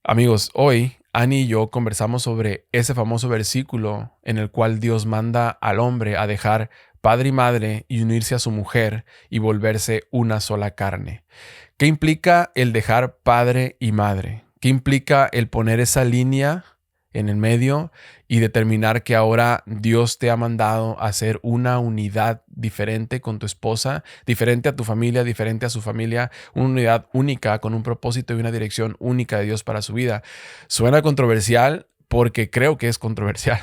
Amigos, hoy Ani y yo conversamos sobre ese famoso versículo en el cual Dios manda al hombre a dejar padre y madre y unirse a su mujer y volverse una sola carne. ¿Qué implica el dejar padre y madre? ¿Qué implica el poner esa línea en el medio y determinar que ahora Dios te ha mandado a hacer una unidad diferente con tu esposa, diferente a tu familia, diferente a su familia, una unidad única con un propósito y una dirección única de Dios para su vida? Suena controversial porque creo que es controversial.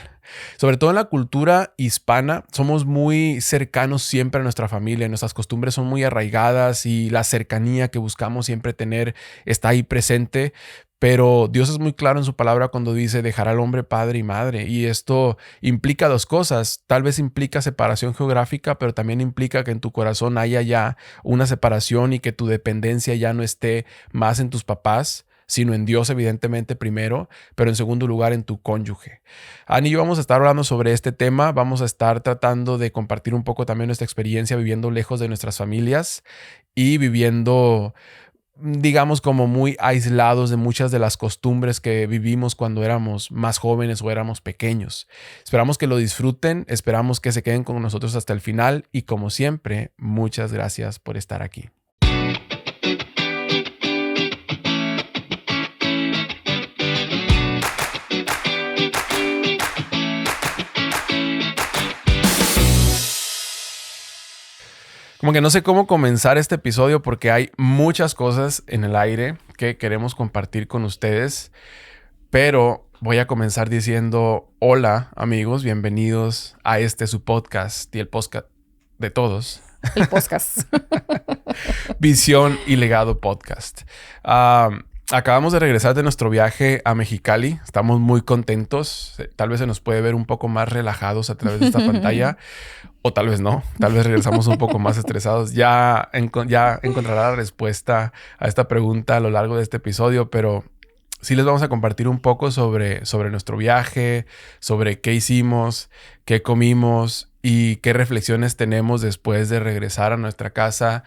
Sobre todo en la cultura hispana, somos muy cercanos siempre a nuestra familia, nuestras costumbres son muy arraigadas y la cercanía que buscamos siempre tener está ahí presente. Pero Dios es muy claro en su palabra cuando dice dejar al hombre padre y madre. Y esto implica dos cosas. Tal vez implica separación geográfica, pero también implica que en tu corazón haya ya una separación y que tu dependencia ya no esté más en tus papás, sino en Dios evidentemente primero, pero en segundo lugar en tu cónyuge. Ani y yo vamos a estar hablando sobre este tema. Vamos a estar tratando de compartir un poco también nuestra experiencia viviendo lejos de nuestras familias y viviendo, digamos, como muy aislados de muchas de las costumbres que vivimos cuando éramos más jóvenes o éramos pequeños. Esperamos que lo disfruten, esperamos que se queden con nosotros hasta el final y como siempre, muchas gracias por estar aquí. Como que no sé cómo comenzar este episodio porque hay muchas cosas en el aire que queremos compartir con ustedes, pero voy a comenzar diciendo hola amigos, bienvenidos a este su podcast y el podcast de todos. El podcast. Visión y Legado Podcast. Acabamos de regresar de nuestro viaje a Mexicali. Estamos muy contentos. Tal vez se nos puede ver un poco más relajados a través de esta pantalla. O tal vez no. Tal vez regresamos un poco más estresados. Ya encontrará la respuesta a esta pregunta a lo largo de este episodio. Pero sí les vamos a compartir un poco sobre nuestro viaje, sobre qué hicimos, qué comimos y qué reflexiones tenemos después de regresar a nuestra casa,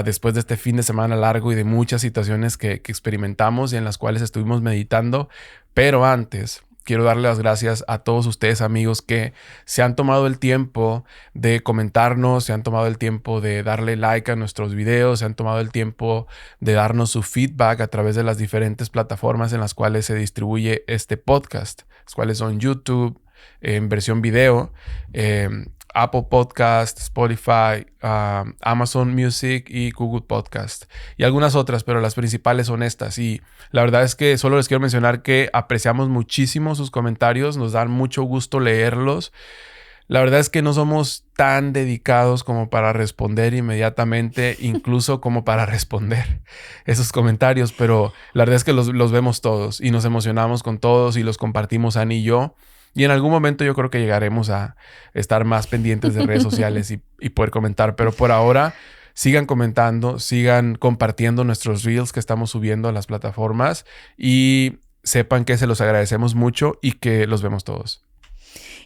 después de este fin de semana largo y de muchas situaciones que experimentamos y en las cuales estuvimos meditando. Pero antes, quiero darle las gracias a todos ustedes, amigos, que se han tomado el tiempo de comentarnos, se han tomado el tiempo de darle like a nuestros videos, se han tomado el tiempo de darnos su feedback a través de las diferentes plataformas en las cuales se distribuye este podcast, las cuales son YouTube, en versión video, Apple Podcast, Spotify, Amazon Music y Google Podcast y algunas otras, pero las principales son estas. Y la verdad es que solo les quiero mencionar que apreciamos muchísimo sus comentarios, nos dan mucho gusto leerlos. La verdad es que no somos tan dedicados como para responder inmediatamente, incluso como para responder esos comentarios, pero la verdad es que los vemos todos y nos emocionamos con todos y los compartimos Ani y yo. Y en algún momento yo creo que llegaremos a estar más pendientes de redes sociales y poder comentar. Pero por ahora, sigan comentando, sigan compartiendo nuestros reels que estamos subiendo a las plataformas y sepan que se los agradecemos mucho y que los vemos todos.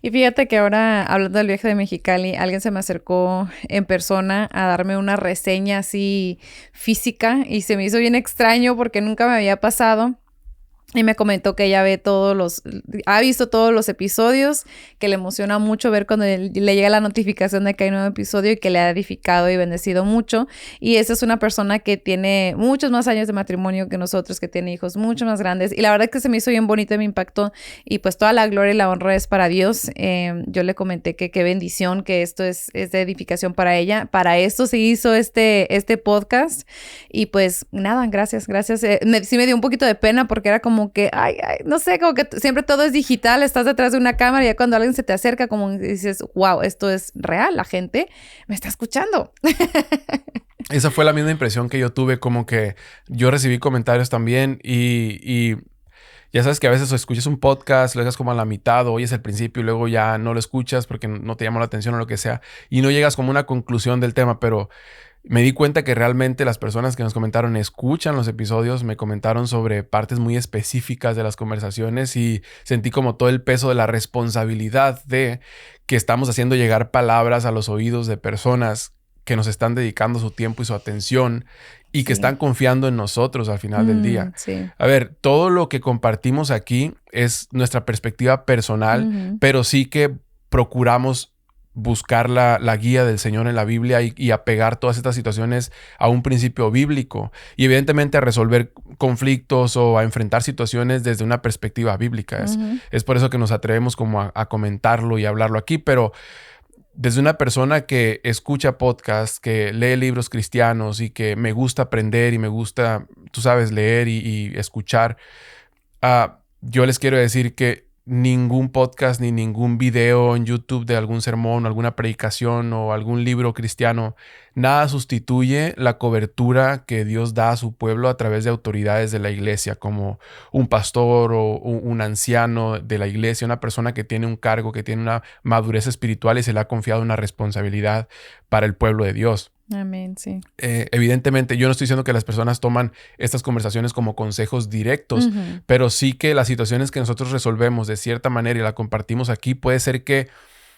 Y fíjate que ahora, hablando del viaje de Mexicali, alguien se me acercó en persona a darme una reseña así física y se me hizo bien extraño porque nunca me había pasado. Y me comentó que ella ha visto todos los episodios, que le emociona mucho ver cuando le llega la notificación de que hay un nuevo episodio y que le ha edificado y bendecido mucho. Y esa es una persona que tiene muchos más años de matrimonio que nosotros, que tiene hijos mucho más grandes. Y la verdad es que se me hizo bien bonito y me impactó. Y pues toda la gloria y la honra es para Dios. Yo le comenté que qué bendición, que esto es de edificación para ella. Para esto se hizo este podcast. Y pues nada, gracias. Sí me dio un poquito de pena porque era como que, no sé, como que siempre todo es digital, estás detrás de una cámara y ya cuando alguien se te acerca como dices, wow, esto es real, la gente me está escuchando. Esa fue la misma impresión que yo tuve, como que yo recibí comentarios también y ya sabes que a veces escuchas un podcast, lo dejas como a la mitad o oyes el principio y luego ya no lo escuchas porque no te llamó la atención o lo que sea y no llegas como a una conclusión del tema, pero me di cuenta que realmente las personas que nos comentaron escuchan los episodios, me comentaron sobre partes muy específicas de las conversaciones y sentí como todo el peso de la responsabilidad de que estamos haciendo llegar palabras a los oídos de personas que nos están dedicando su tiempo y su atención y que Sí. están confiando en nosotros al final del día. Sí. A ver, todo lo que compartimos aquí es nuestra perspectiva personal, pero sí que procuramos buscar la guía del Señor en la Biblia y apegar todas estas situaciones a un principio bíblico y evidentemente a resolver conflictos o a enfrentar situaciones desde una perspectiva bíblica. Es por eso que nos atrevemos como a comentarlo y hablarlo aquí, pero desde una persona que escucha podcasts, que lee libros cristianos y que me gusta aprender y me gusta, tú sabes, leer y escuchar, yo les quiero decir que ningún podcast ni ningún video en YouTube de algún sermón, alguna predicación o algún libro cristiano, nada sustituye la cobertura que Dios da a su pueblo a través de autoridades de la iglesia, como un pastor o un anciano de la iglesia, una persona que tiene un cargo, que tiene una madurez espiritual y se le ha confiado una responsabilidad para el pueblo de Dios. Amén, sí. Evidentemente, yo no estoy diciendo que las personas toman estas conversaciones como consejos directos, pero sí que las situaciones que nosotros resolvemos de cierta manera y la compartimos aquí, puede ser que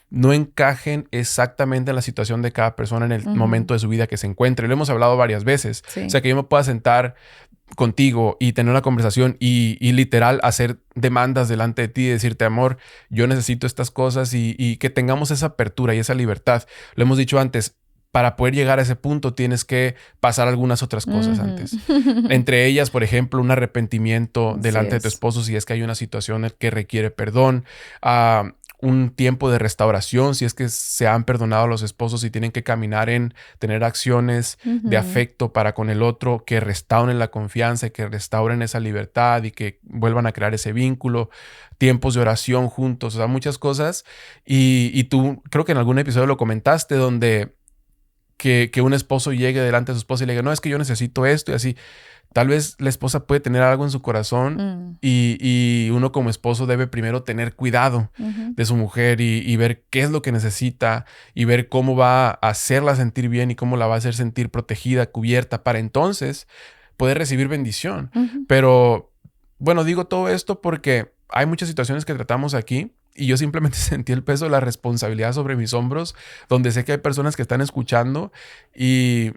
no encajen exactamente en la situación de cada persona en el momento de su vida que se encuentre. Lo hemos hablado varias veces. Sí. O sea, que yo me pueda sentar contigo y tener una conversación y literal hacer demandas delante de ti y decirte, amor, yo necesito estas cosas y que tengamos esa apertura y esa libertad. Lo hemos dicho antes. Para poder llegar a ese punto tienes que pasar algunas otras cosas antes. Entre ellas, por ejemplo, un arrepentimiento delante de tu esposo si es que hay una situación que requiere perdón. Un tiempo de restauración si es que se han perdonado a los esposos y tienen que caminar en tener acciones de afecto para con el otro que restauren la confianza y que restauren esa libertad y que vuelvan a crear ese vínculo. Tiempos de oración juntos, o sea, muchas cosas. Y tú creo que en algún episodio lo comentaste donde que un esposo llegue delante de su esposa y le diga, no, es que yo necesito esto y así. Tal vez la esposa puede tener algo en su corazón y uno como esposo debe primero tener cuidado de su mujer y ver qué es lo que necesita y ver cómo va a hacerla sentir bien y cómo la va a hacer sentir protegida, cubierta, para entonces poder recibir bendición. Pero, bueno, digo todo esto porque hay muchas situaciones que tratamos aquí y yo simplemente sentí el peso de la responsabilidad sobre mis hombros, donde sé que hay personas que están escuchando y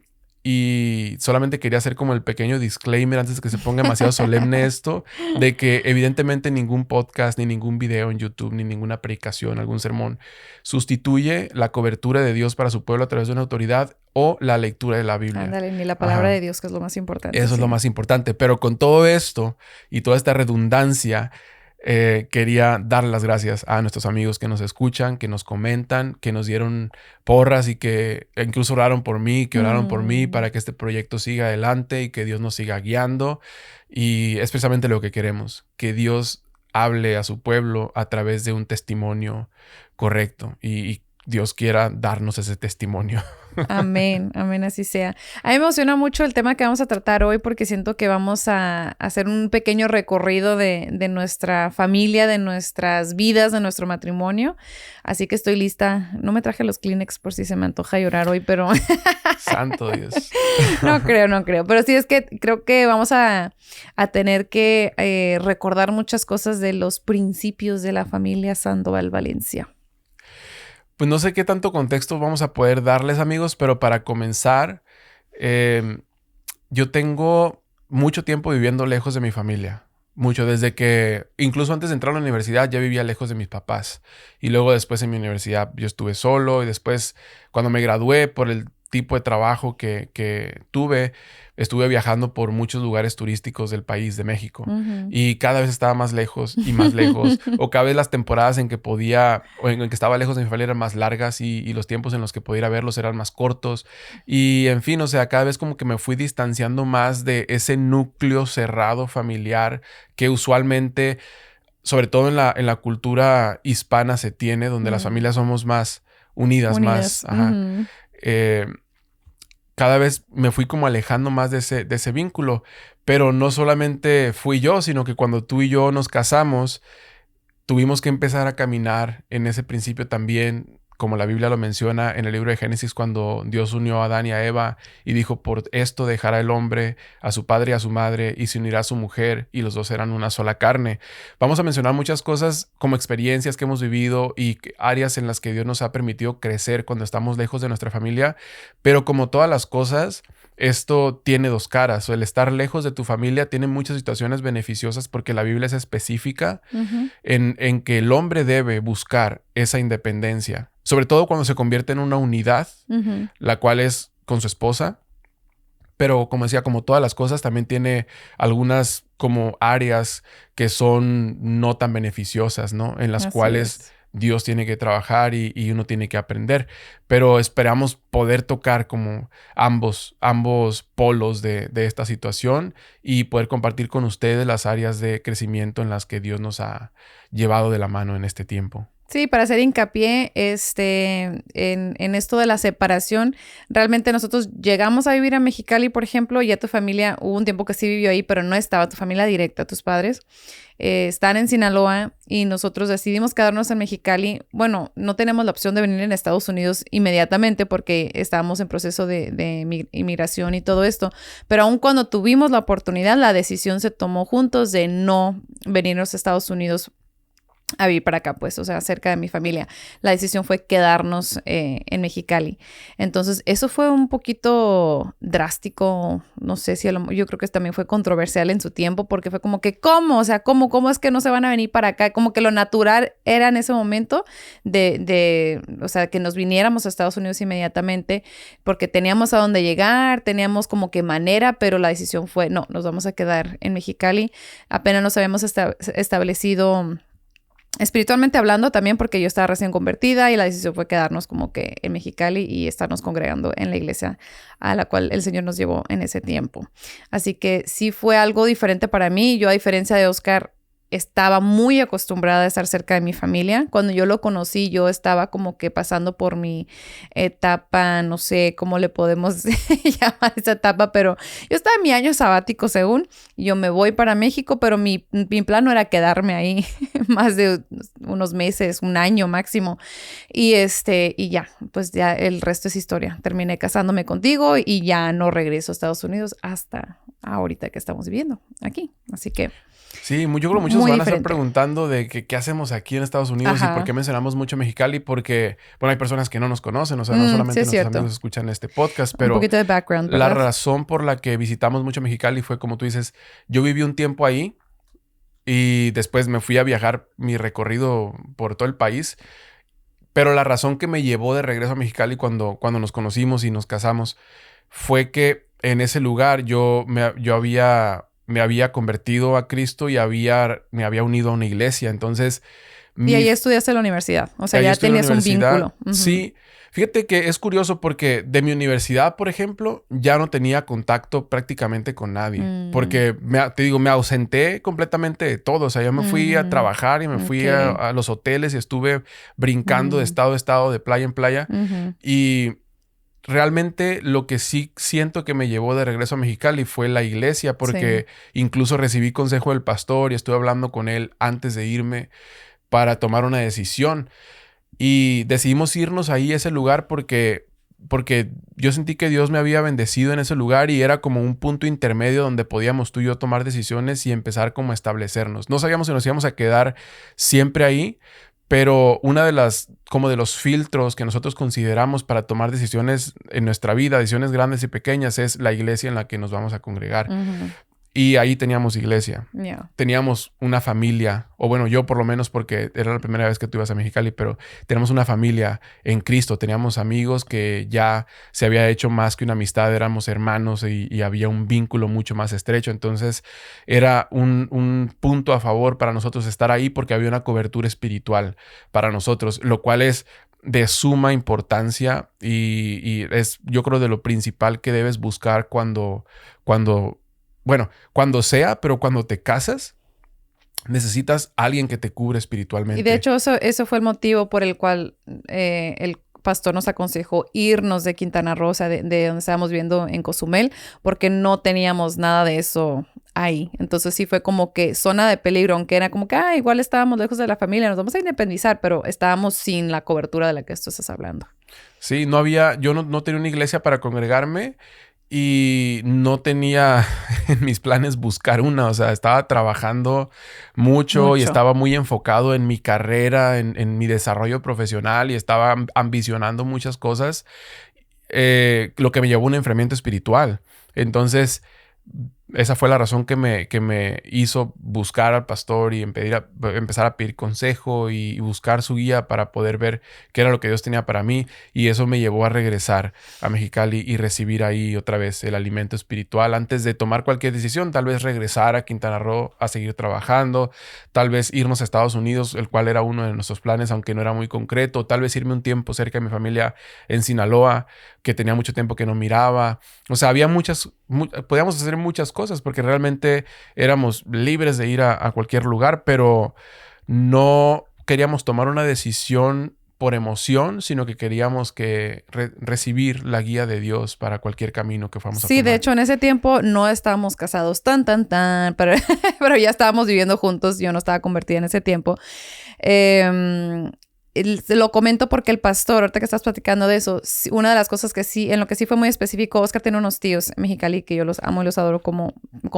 solamente quería hacer como el pequeño disclaimer antes de que se ponga demasiado solemne esto, de que evidentemente ningún podcast, ni ningún video en YouTube, ni ninguna predicación, algún sermón, sustituye la cobertura de Dios para su pueblo a través de una autoridad o la lectura de la Biblia. Ándale, ni la palabra de Dios, que es lo más importante. Eso es lo más importante. Pero con todo esto y toda esta redundancia, quería dar las gracias a nuestros amigos que nos escuchan, que nos comentan, que nos dieron porras y que incluso oraron por mí, que oraron por mí para que este proyecto siga adelante y que Dios nos siga guiando. Y es precisamente lo que queremos, que Dios hable a su pueblo a través de un testimonio correcto y Dios quiera darnos ese testimonio. Amén, amén, así sea. A mí me emociona mucho el tema que vamos a tratar hoy porque siento que vamos a hacer un pequeño recorrido de nuestra familia, de nuestras vidas, de nuestro matrimonio. Así que estoy lista. No me traje los Kleenex por si se me antoja llorar hoy, pero... Santo Dios. No creo. Pero sí es que creo que vamos a tener que recordar muchas cosas de los principios de la familia Sandoval Valencia. Pues no sé qué tanto contexto vamos a poder darles, amigos, pero para comenzar, yo tengo mucho tiempo viviendo lejos de mi familia. Mucho, desde que, incluso antes de entrar a la universidad, ya vivía lejos de mis papás. Y luego después en mi universidad yo estuve solo y después cuando me gradué por el tipo de trabajo que tuve, estuve viajando por muchos lugares turísticos del país, de México. Y cada vez estaba más lejos y más lejos. O cada vez las temporadas en que podía, o en que estaba lejos de mi familia eran más largas y los tiempos en los que podía ir a verlos eran más cortos. Y en fin, o sea, cada vez como que me fui distanciando más de ese núcleo cerrado familiar que usualmente, sobre todo en la cultura hispana se tiene, donde las familias somos más unidas. Más... cada vez me fui como alejando más de ese vínculo, pero no solamente fui yo, sino que cuando tú y yo nos casamos, tuvimos que empezar a caminar en ese principio también como la Biblia lo menciona en el libro de Génesis, cuando Dios unió a Adán y a Eva y dijo, por esto dejará el hombre a su padre y a su madre y se unirá a su mujer y los dos serán una sola carne. Vamos a mencionar muchas cosas como experiencias que hemos vivido y áreas en las que Dios nos ha permitido crecer cuando estamos lejos de nuestra familia, pero como todas las cosas, esto tiene dos caras. El estar lejos de tu familia tiene muchas situaciones beneficiosas porque la Biblia es específica en que el hombre debe buscar esa independencia, sobre todo cuando se convierte en una unidad, la cual es con su esposa. Pero como decía, como todas las cosas, también tiene algunas como áreas que son no tan beneficiosas, ¿no? En las cuales Dios tiene que trabajar y uno tiene que aprender. Pero esperamos poder tocar como ambos polos de esta situación y poder compartir con ustedes las áreas de crecimiento en las que Dios nos ha llevado de la mano en este tiempo. Sí, para hacer hincapié en esto de la separación, realmente nosotros llegamos a vivir a Mexicali, por ejemplo, ya tu familia, hubo un tiempo que sí vivió ahí, pero no estaba tu familia directa, tus padres. Están en Sinaloa y nosotros decidimos quedarnos en Mexicali. Bueno, no tenemos la opción de venir en Estados Unidos inmediatamente porque estábamos en proceso de inmigración y todo esto, pero aun cuando tuvimos la oportunidad, la decisión se tomó juntos de no venirnos a Estados Unidos a vivir para acá, pues, o sea, cerca de mi familia. La decisión fue quedarnos en Mexicali. Entonces, eso fue un poquito drástico, no sé si yo creo que también fue controversial en su tiempo, porque fue como que, ¿cómo? O sea, ¿cómo es que no se van a venir para acá? Como que lo natural era en ese momento o sea, que nos viniéramos a Estados Unidos inmediatamente, porque teníamos a dónde llegar, teníamos como que manera, pero la decisión fue, no, nos vamos a quedar en Mexicali. Apenas nos habíamos establecido espiritualmente hablando también, porque yo estaba recién convertida y la decisión fue quedarnos como que en Mexicali y estarnos congregando en la iglesia a la cual el Señor nos llevó en ese tiempo. Así que sí fue algo diferente para mí. Yo, a diferencia de Oscar, estaba muy acostumbrada a estar cerca de mi familia. Cuando yo lo conocí, yo estaba como que pasando por mi etapa, no sé cómo le podemos llamar esa etapa, pero yo estaba en mi año sabático según. Yo me voy para México, pero mi plan no era quedarme ahí más de unos meses, un año máximo. Y ya, pues ya el resto es historia. Terminé casándome contigo y ya no regreso a Estados Unidos hasta ahorita que estamos viviendo aquí. Así que sí, yo creo que muchos van a estar preguntando de qué hacemos aquí en Estados Unidos y por qué mencionamos mucho Mexicali, porque, bueno, hay personas que no nos conocen, o sea, no solamente nuestros amigos escuchan este podcast, pero un poquito de background, la razón por la que visitamos mucho Mexicali fue, como tú dices, yo viví un tiempo ahí y después me fui a viajar mi recorrido por todo el país, pero la razón que me llevó de regreso a Mexicali cuando nos conocimos y nos casamos fue que en ese lugar me había convertido a Cristo y me había unido a una iglesia. Entonces... Y ahí estudiaste en la universidad. O sea, ya tenías un vínculo. Sí. Fíjate que es curioso porque de mi universidad, por ejemplo, ya no tenía contacto prácticamente con nadie. Porque, te digo, me ausenté completamente de todo. O sea, yo me fui a trabajar y me fui a los hoteles y estuve brincando de estado a estado, de playa en playa. Y... realmente lo que sí siento que me llevó de regreso a Mexicali fue la iglesia, porque incluso recibí consejo del pastor y estuve hablando con él antes de irme para tomar una decisión. Y decidimos irnos ahí a ese lugar porque yo sentí que Dios me había bendecido en ese lugar y era como un punto intermedio donde podíamos tú y yo tomar decisiones y empezar como a establecernos. No sabíamos si nos íbamos a quedar siempre ahí, pero una de los filtros que nosotros consideramos para tomar decisiones en nuestra vida, decisiones grandes y pequeñas, es la iglesia en la que nos vamos a congregar. Y ahí teníamos iglesia. Teníamos una familia, o bueno, yo por lo menos porque era la primera vez que tú ibas a Mexicali, pero teníamos una familia en Cristo. Teníamos amigos que ya se había hecho más que una amistad, éramos hermanos y había un vínculo mucho más estrecho. Entonces era un punto a favor para nosotros estar ahí porque había una cobertura espiritual para nosotros, lo cual es de suma importancia y es, yo creo, de lo principal que debes buscar cuando sea, pero cuando te casas, necesitas a alguien que te cubra espiritualmente. Y de hecho, eso fue el motivo por el cual el pastor nos aconsejó irnos de Quintana Roo, o sea, de donde estábamos viviendo en Cozumel, porque no teníamos nada de eso ahí. Entonces sí fue como que zona de peligro, aunque era como que, igual estábamos lejos de la familia, nos vamos a independizar, pero estábamos sin la cobertura de la que tú estás hablando. Sí, yo no tenía una iglesia para congregarme y no tenía en mis planes buscar una. O sea, estaba trabajando mucho y estaba muy enfocado en mi carrera, en mi desarrollo profesional y estaba ambicionando muchas cosas, lo que me llevó a un enfriamiento espiritual. Entonces, esa fue la razón que me hizo buscar al pastor y empezar a pedir consejo y buscar su guía para poder ver qué era lo que Dios tenía para mí. Y eso me llevó a regresar a Mexicali y recibir ahí otra vez el alimento espiritual antes de tomar cualquier decisión. Tal vez regresar a Quintana Roo a seguir trabajando, tal vez irnos a Estados Unidos, el cual era uno de nuestros planes, aunque no era muy concreto. Tal vez irme un tiempo cerca de mi familia en Sinaloa, que tenía mucho tiempo que no miraba. O sea, había podíamos hacer muchas cosas porque realmente éramos libres de ir a cualquier lugar, pero no queríamos tomar una decisión por emoción, sino que queríamos recibir la guía de Dios para cualquier camino que fuéramos a tomar. Sí, de hecho, en ese tiempo no estábamos casados pero, pero ya estábamos viviendo juntos. Yo no estaba convertida en ese tiempo. Lo comento porque el pastor, ahorita que estás platicando de eso, una de las cosas que sí, en lo que sí fue muy específico, Oscar tiene unos tíos en Mexicali que yo los amo y los adoro como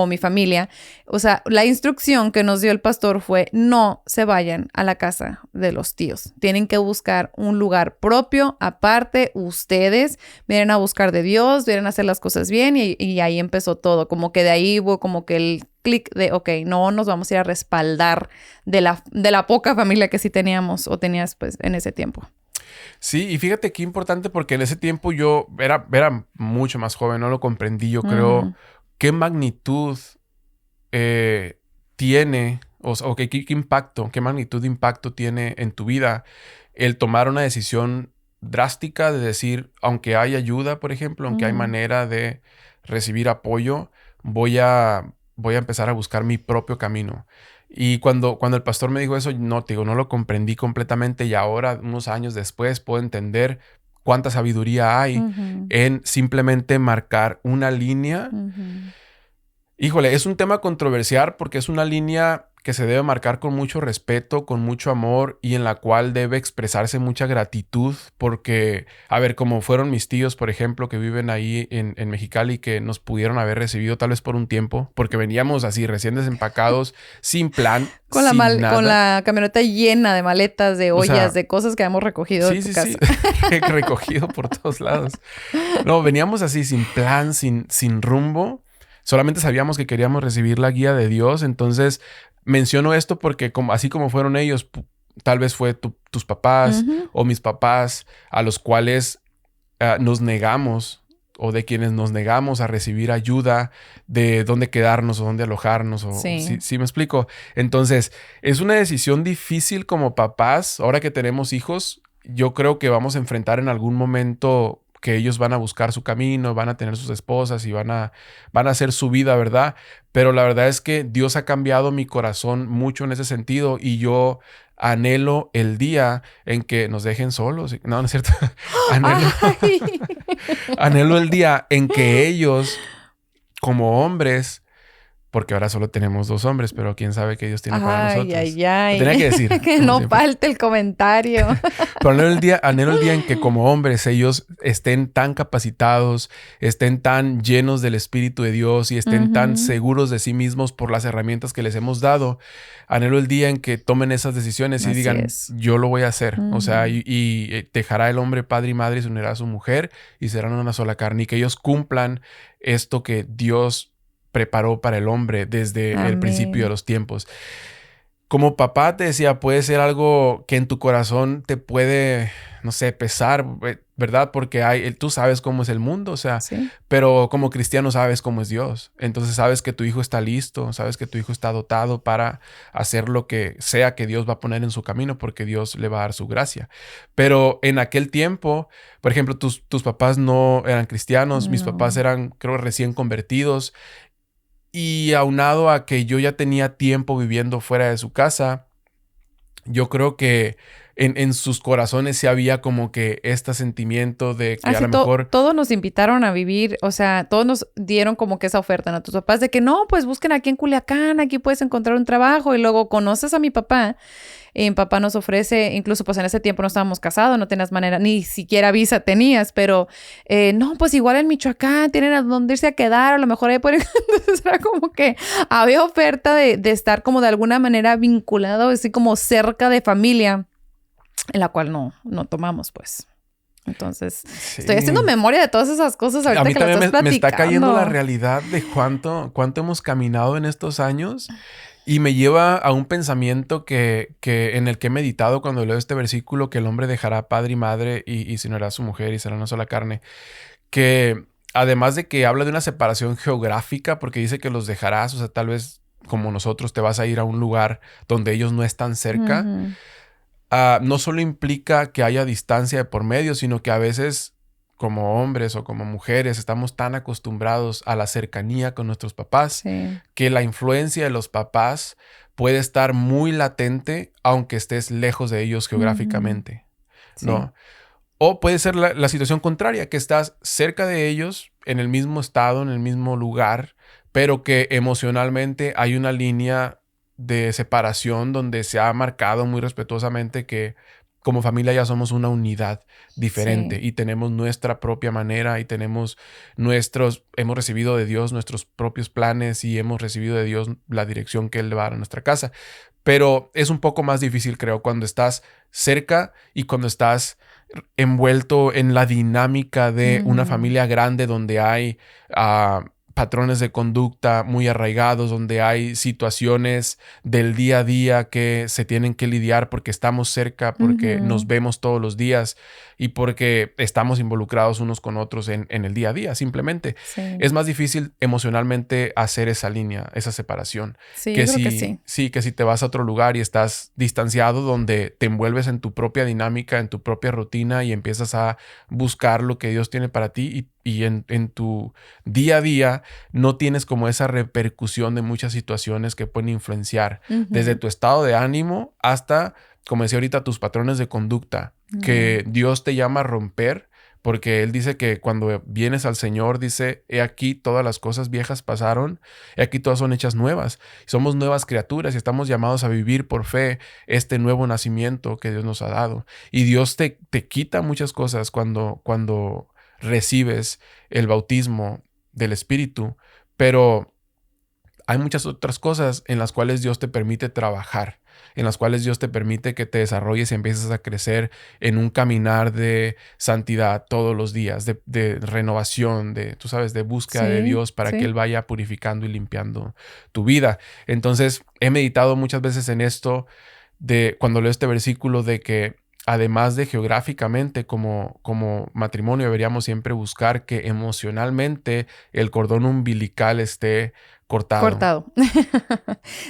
mi familia. O sea, la instrucción que nos dio el pastor fue: no se vayan a la casa de los tíos. Tienen que buscar un lugar propio, aparte. Ustedes vienen a buscar de Dios, vienen a hacer las cosas bien, y ahí empezó todo. Como que de ahí hubo como que el clic de, ok, no nos vamos a ir a respaldar de la poca familia que sí teníamos o tenías pues en ese tiempo. Sí, y fíjate qué importante, porque en ese tiempo yo era mucho más joven, no lo comprendí, yo creo, qué magnitud tiene, o qué impacto, qué magnitud de impacto tiene en tu vida el tomar una decisión drástica de decir, aunque hay ayuda, por ejemplo, aunque hay manera de recibir apoyo, voy a empezar a buscar mi propio camino. Y cuando el pastor me dijo eso, no lo comprendí completamente, y ahora, unos años después, puedo entender cuánta sabiduría hay en simplemente marcar una línea. Híjole, es un tema controversial porque es una línea que se debe marcar con mucho respeto, con mucho amor, y en la cual debe expresarse mucha gratitud, porque, a ver, como fueron mis tíos, por ejemplo, que viven ahí en Mexicali, que nos pudieron haber recibido tal vez por un tiempo, porque veníamos así recién desempacados, sin plan, sin nada. Con la camioneta llena de maletas, de ollas, de cosas que hemos recogido de tu casa. Sí, recogido por todos lados. No, veníamos así sin plan, sin rumbo. Solamente sabíamos que queríamos recibir la guía de Dios. Entonces, menciono esto porque así como fueron ellos, tal vez fue tus papás o mis papás, a los cuales nos negamos, o de quienes nos negamos a recibir ayuda de dónde quedarnos o dónde alojarnos. ¿Sí me explico? Entonces, es una decisión difícil como papás. Ahora que tenemos hijos, yo creo que vamos a enfrentar en algún momento que ellos van a buscar su camino, van a tener sus esposas y van a hacer su vida, ¿verdad? Pero la verdad es que Dios ha cambiado mi corazón mucho en ese sentido, y anhelo el día en que nos dejen solos. No es cierto. Anhelo el día en que ellos, como hombres, porque ahora solo tenemos 2 hombres, pero quién sabe qué Dios tiene para nosotros. Lo tenía que decir. Que no siempre falte el comentario. Pero anhelo el día en que como hombres ellos estén tan capacitados, estén tan llenos del Espíritu de Dios y estén tan seguros de sí mismos por las herramientas que les hemos dado. Anhelo el día en que tomen esas decisiones y digan, yo lo voy a hacer. O sea, y dejará el hombre padre y madre y se unirá a su mujer y serán una sola carne. Y que ellos cumplan esto que Dios preparó para el hombre desde el principio de los tiempos. Como papá, te decía, puede ser algo que en tu corazón te puede, no sé, pesar, ¿verdad? Porque tú sabes cómo es el mundo, o sea, pero como cristiano sabes cómo es Dios. Entonces sabes que tu hijo está listo, sabes que tu hijo está dotado para hacer lo que sea que Dios va a poner en su camino, porque Dios le va a dar su gracia. Pero en aquel tiempo, por ejemplo, tus papás no eran cristianos, mis papás eran, creo, recién convertidos. Y aunado a que yo ya tenía tiempo viviendo fuera de su casa, yo creo que en sus corazones sí había como que este sentimiento de que a lo mejor... Todos nos invitaron a vivir, o sea, todos nos dieron como que esa oferta, ¿no? Tus papás de que no, pues busquen aquí en Culiacán, aquí puedes encontrar un trabajo y luego conoces a mi papá. Y mi papá nos ofrece, incluso pues en ese tiempo no estábamos casados, no tenías manera, ni siquiera visa tenías, pero no, pues igual en Michoacán tienen a dónde irse a quedar, a lo mejor ahí pueden... Entonces era como que había oferta de estar como de alguna manera vinculado, así como cerca de familia, en la cual no tomamos, pues. Entonces, estoy haciendo memoria de todas esas cosas ahorita a mí que las estás platicando. me está cayendo la realidad de cuánto hemos caminado en estos años y me lleva a un pensamiento que en el que he meditado cuando leo este versículo, que el hombre dejará padre y madre y se unirá a su mujer y será una sola carne, que además de que habla de una separación geográfica, porque dice que los dejarás, o sea, tal vez como nosotros te vas a ir a un lugar donde ellos no están cerca. No solo implica que haya distancia de por medio, sino que a veces como hombres o como mujeres estamos tan acostumbrados a la cercanía con nuestros papás que la influencia de los papás puede estar muy latente aunque estés lejos de ellos geográficamente, ¿no? O puede ser la situación contraria, que estás cerca de ellos, en el mismo estado, en el mismo lugar, pero que emocionalmente hay una línea de separación donde se ha marcado muy respetuosamente que como familia ya somos una unidad diferente y tenemos nuestra propia manera y tenemos hemos recibido de Dios nuestros propios planes y hemos recibido de Dios la dirección que Él le va a dar a nuestra casa. Pero es un poco más difícil, creo, cuando estás cerca y cuando estás envuelto en la dinámica de una familia grande donde hay patrones de conducta muy arraigados, donde hay situaciones del día a día que se tienen que lidiar porque estamos cerca, porque nos vemos todos los días y porque estamos involucrados unos con otros en el día a día, simplemente. Es más difícil emocionalmente hacer esa línea, esa separación. Sí, yo creo que sí. Sí, que si te vas a otro lugar y estás distanciado, donde te envuelves en tu propia dinámica, en tu propia rutina y empiezas a buscar lo que Dios tiene para ti y en tu día a día no tienes como esa repercusión de muchas situaciones que pueden influenciar desde tu estado de ánimo hasta, como decía ahorita, tus patrones de conducta que Dios te llama a romper, porque Él dice que cuando vienes al Señor, dice, he aquí todas las cosas viejas pasaron, he aquí todas son hechas nuevas. Somos nuevas criaturas y estamos llamados a vivir por fe este nuevo nacimiento que Dios nos ha dado. Y Dios te quita muchas cosas cuando recibes el bautismo del Espíritu, pero hay muchas otras cosas en las cuales Dios te permite trabajar, en las cuales Dios te permite que te desarrolles y empieces a crecer en un caminar de santidad todos los días, de renovación, tú sabes, de búsqueda de Dios para que Él vaya purificando y limpiando tu vida. Entonces, he meditado muchas veces en esto de cuando leo este versículo de que además de geográficamente como matrimonio deberíamos siempre buscar que emocionalmente el cordón umbilical esté cortado.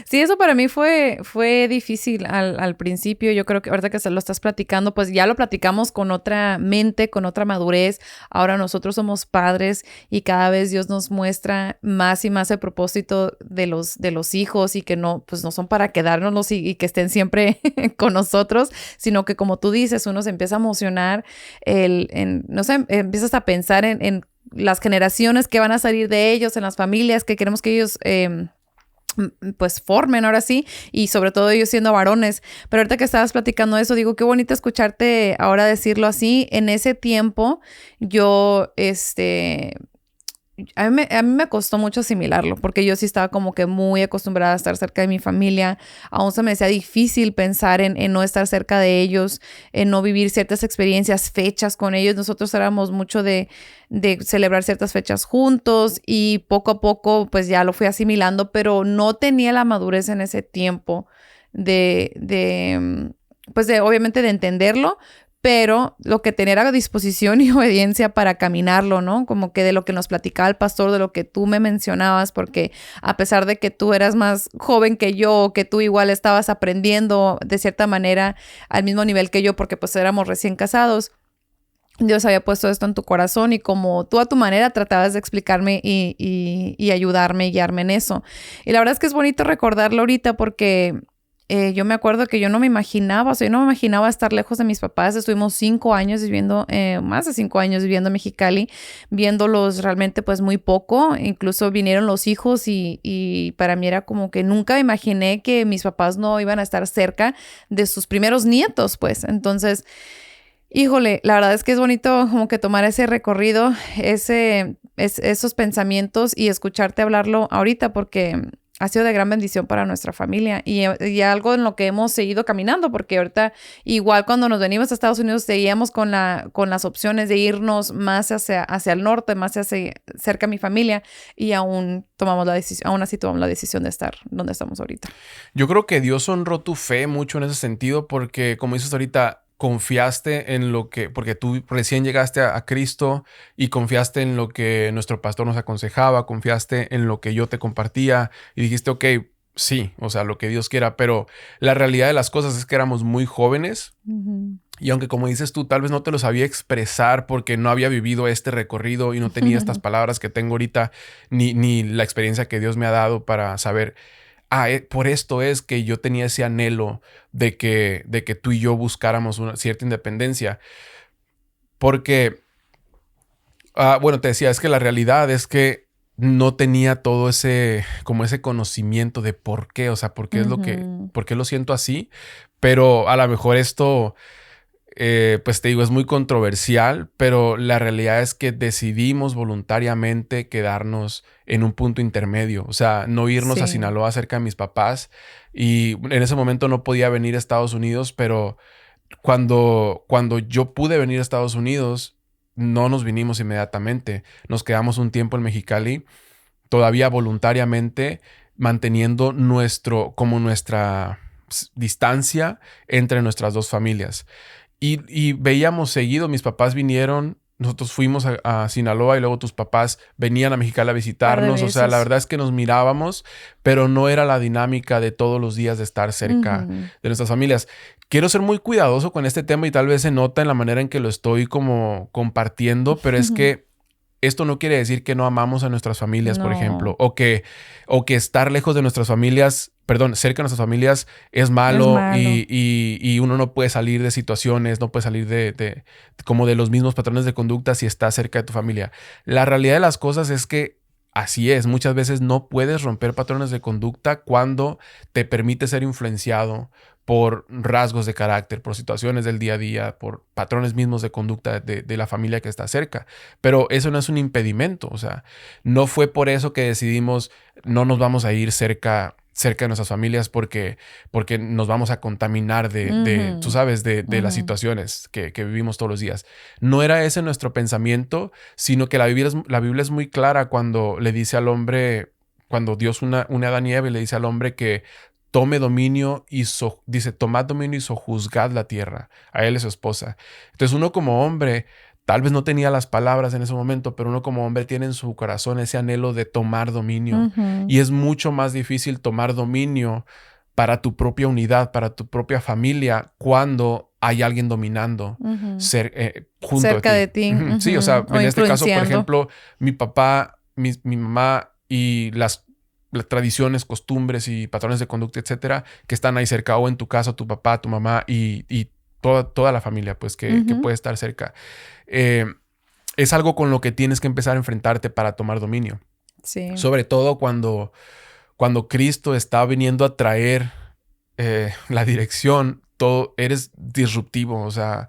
Sí, eso para mí fue difícil al principio. Yo creo que ahorita que se lo estás platicando, pues ya lo platicamos con otra mente, con otra madurez. Ahora nosotros somos padres y cada vez Dios nos muestra más y más el propósito de los hijos y que no, pues no son para quedárnoslos y que estén siempre con nosotros, sino que como tú dices, uno se empieza a emocionar, no sé, empiezas a pensar en las generaciones que van a salir de ellos, en las familias que queremos que ellos pues formen ahora sí, y sobre todo ellos siendo varones. Pero ahorita que estabas platicando eso, digo, qué bonito escucharte ahora decirlo así. En ese tiempo yo, a mí me costó mucho asimilarlo, porque yo sí estaba como que muy acostumbrada a estar cerca de mi familia. Aún se me decía difícil pensar en no estar cerca de ellos, en no vivir ciertas experiencias, fechas con ellos. Nosotros éramos mucho de celebrar ciertas fechas juntos y poco a poco pues ya lo fui asimilando, pero no tenía la madurez en ese tiempo pues obviamente de entenderlo, pero lo que tenía era disposición y obediencia para caminarlo, ¿no? Como que de lo que nos platicaba el pastor, de lo que tú me mencionabas, porque a pesar de que tú eras más joven que yo, que tú igual estabas aprendiendo de cierta manera al mismo nivel que yo, porque pues éramos recién casados, Dios había puesto esto en tu corazón y como tú a tu manera tratabas de explicarme y ayudarme y guiarme en eso. Y la verdad es que es bonito recordarlo ahorita porque yo me acuerdo que yo no me imaginaba, o sea, yo no me imaginaba estar lejos de mis papás. Estuvimos 5 años viviendo, más de 5 años viviendo en Mexicali, viéndolos realmente pues muy poco. Incluso vinieron los hijos y para mí era como que nunca me imaginé que mis papás no iban a estar cerca de sus primeros nietos, pues. Entonces, híjole, la verdad es que es bonito como que tomar ese recorrido, esos pensamientos y escucharte hablarlo ahorita porque ha sido de gran bendición para nuestra familia y algo en lo que hemos seguido caminando, porque ahorita igual cuando nos venimos a Estados Unidos seguíamos con las opciones de irnos más hacia el norte, más hacia cerca a mi familia y aún así tomamos la decisión de estar donde estamos ahorita. Yo creo que Dios honró tu fe mucho en ese sentido porque, como dices ahorita, confiaste en lo que, porque tú recién llegaste a Cristo y confiaste en lo que nuestro pastor nos aconsejaba, confiaste en lo que yo te compartía y dijiste, ok, sí, o sea, lo que Dios quiera, pero la realidad de las cosas es que éramos muy jóvenes. Uh-huh. Y aunque como dices tú, tal vez no te lo sabía expresar porque no había vivido este recorrido y no tenía estas palabras que tengo ahorita, ni la experiencia que Dios me ha dado para saber, por esto es que yo tenía ese anhelo de que tú y yo buscáramos una cierta independencia. Porque, bueno, te decía, es que la realidad es que no tenía todo ese conocimiento de por qué, o sea, por qué es por qué lo siento así. Pero a lo mejor esto, pues te digo, es muy controversial, pero la realidad es que decidimos voluntariamente quedarnos en un punto intermedio, o sea, no irnos a Sinaloa cerca de mis papás, y en ese momento no podía venir a Estados Unidos, pero cuando yo pude venir a Estados Unidos, no nos vinimos inmediatamente, nos quedamos un tiempo en Mexicali, todavía voluntariamente manteniendo nuestra distancia entre nuestras dos familias. Y veíamos seguido, mis papás vinieron, nosotros fuimos a Sinaloa y luego tus papás venían a Mexicali a visitarnos. O sea, la verdad es que nos mirábamos, pero no era la dinámica de todos los días de estar cerca de nuestras familias. Quiero ser muy cuidadoso con este tema y tal vez se nota en la manera en que lo estoy como compartiendo, pero es que esto no quiere decir que no amamos a nuestras familias, por ejemplo, o que estar lejos de nuestras familias, cerca de nuestras familias es malo. Y uno no puede salir de situaciones, no puede salir de como de los mismos patrones de conducta si está cerca de tu familia. La realidad de las cosas es que así es. Muchas veces no puedes romper patrones de conducta cuando te permite ser influenciado por rasgos de carácter, por situaciones del día a día, por patrones mismos de conducta de la familia que está cerca. Pero eso no es un impedimento. O sea, no fue por eso que decidimos no nos vamos a ir cerca de nuestras familias porque nos vamos a contaminar tú sabes, de las situaciones que vivimos todos los días. No era ese nuestro pensamiento, sino que la Biblia es muy clara cuando le dice al hombre, cuando Dios une a Adán y Eva y le dice al hombre que tome dominio dice, tomad dominio y sojuzgad la tierra, a él y a su esposa. Entonces uno como hombre, tal vez no tenía las palabras en ese momento, pero uno como hombre tiene en su corazón ese anhelo de tomar dominio. Y es mucho más difícil tomar dominio para tu propia unidad, para tu propia familia, cuando hay alguien dominando junto cerca de ti. Sí, o sea, en este caso, por ejemplo, mi papá, mi mamá y las tradiciones, costumbres y patrones de conducta, etcétera, que están ahí cerca, o en tu caso, tu papá, tu mamá y toda la familia, pues, que puede estar cerca. Es algo con lo que tienes que empezar a enfrentarte para tomar dominio. Sí. Sobre todo cuando Cristo está viniendo a traer la dirección, eres disruptivo. O sea,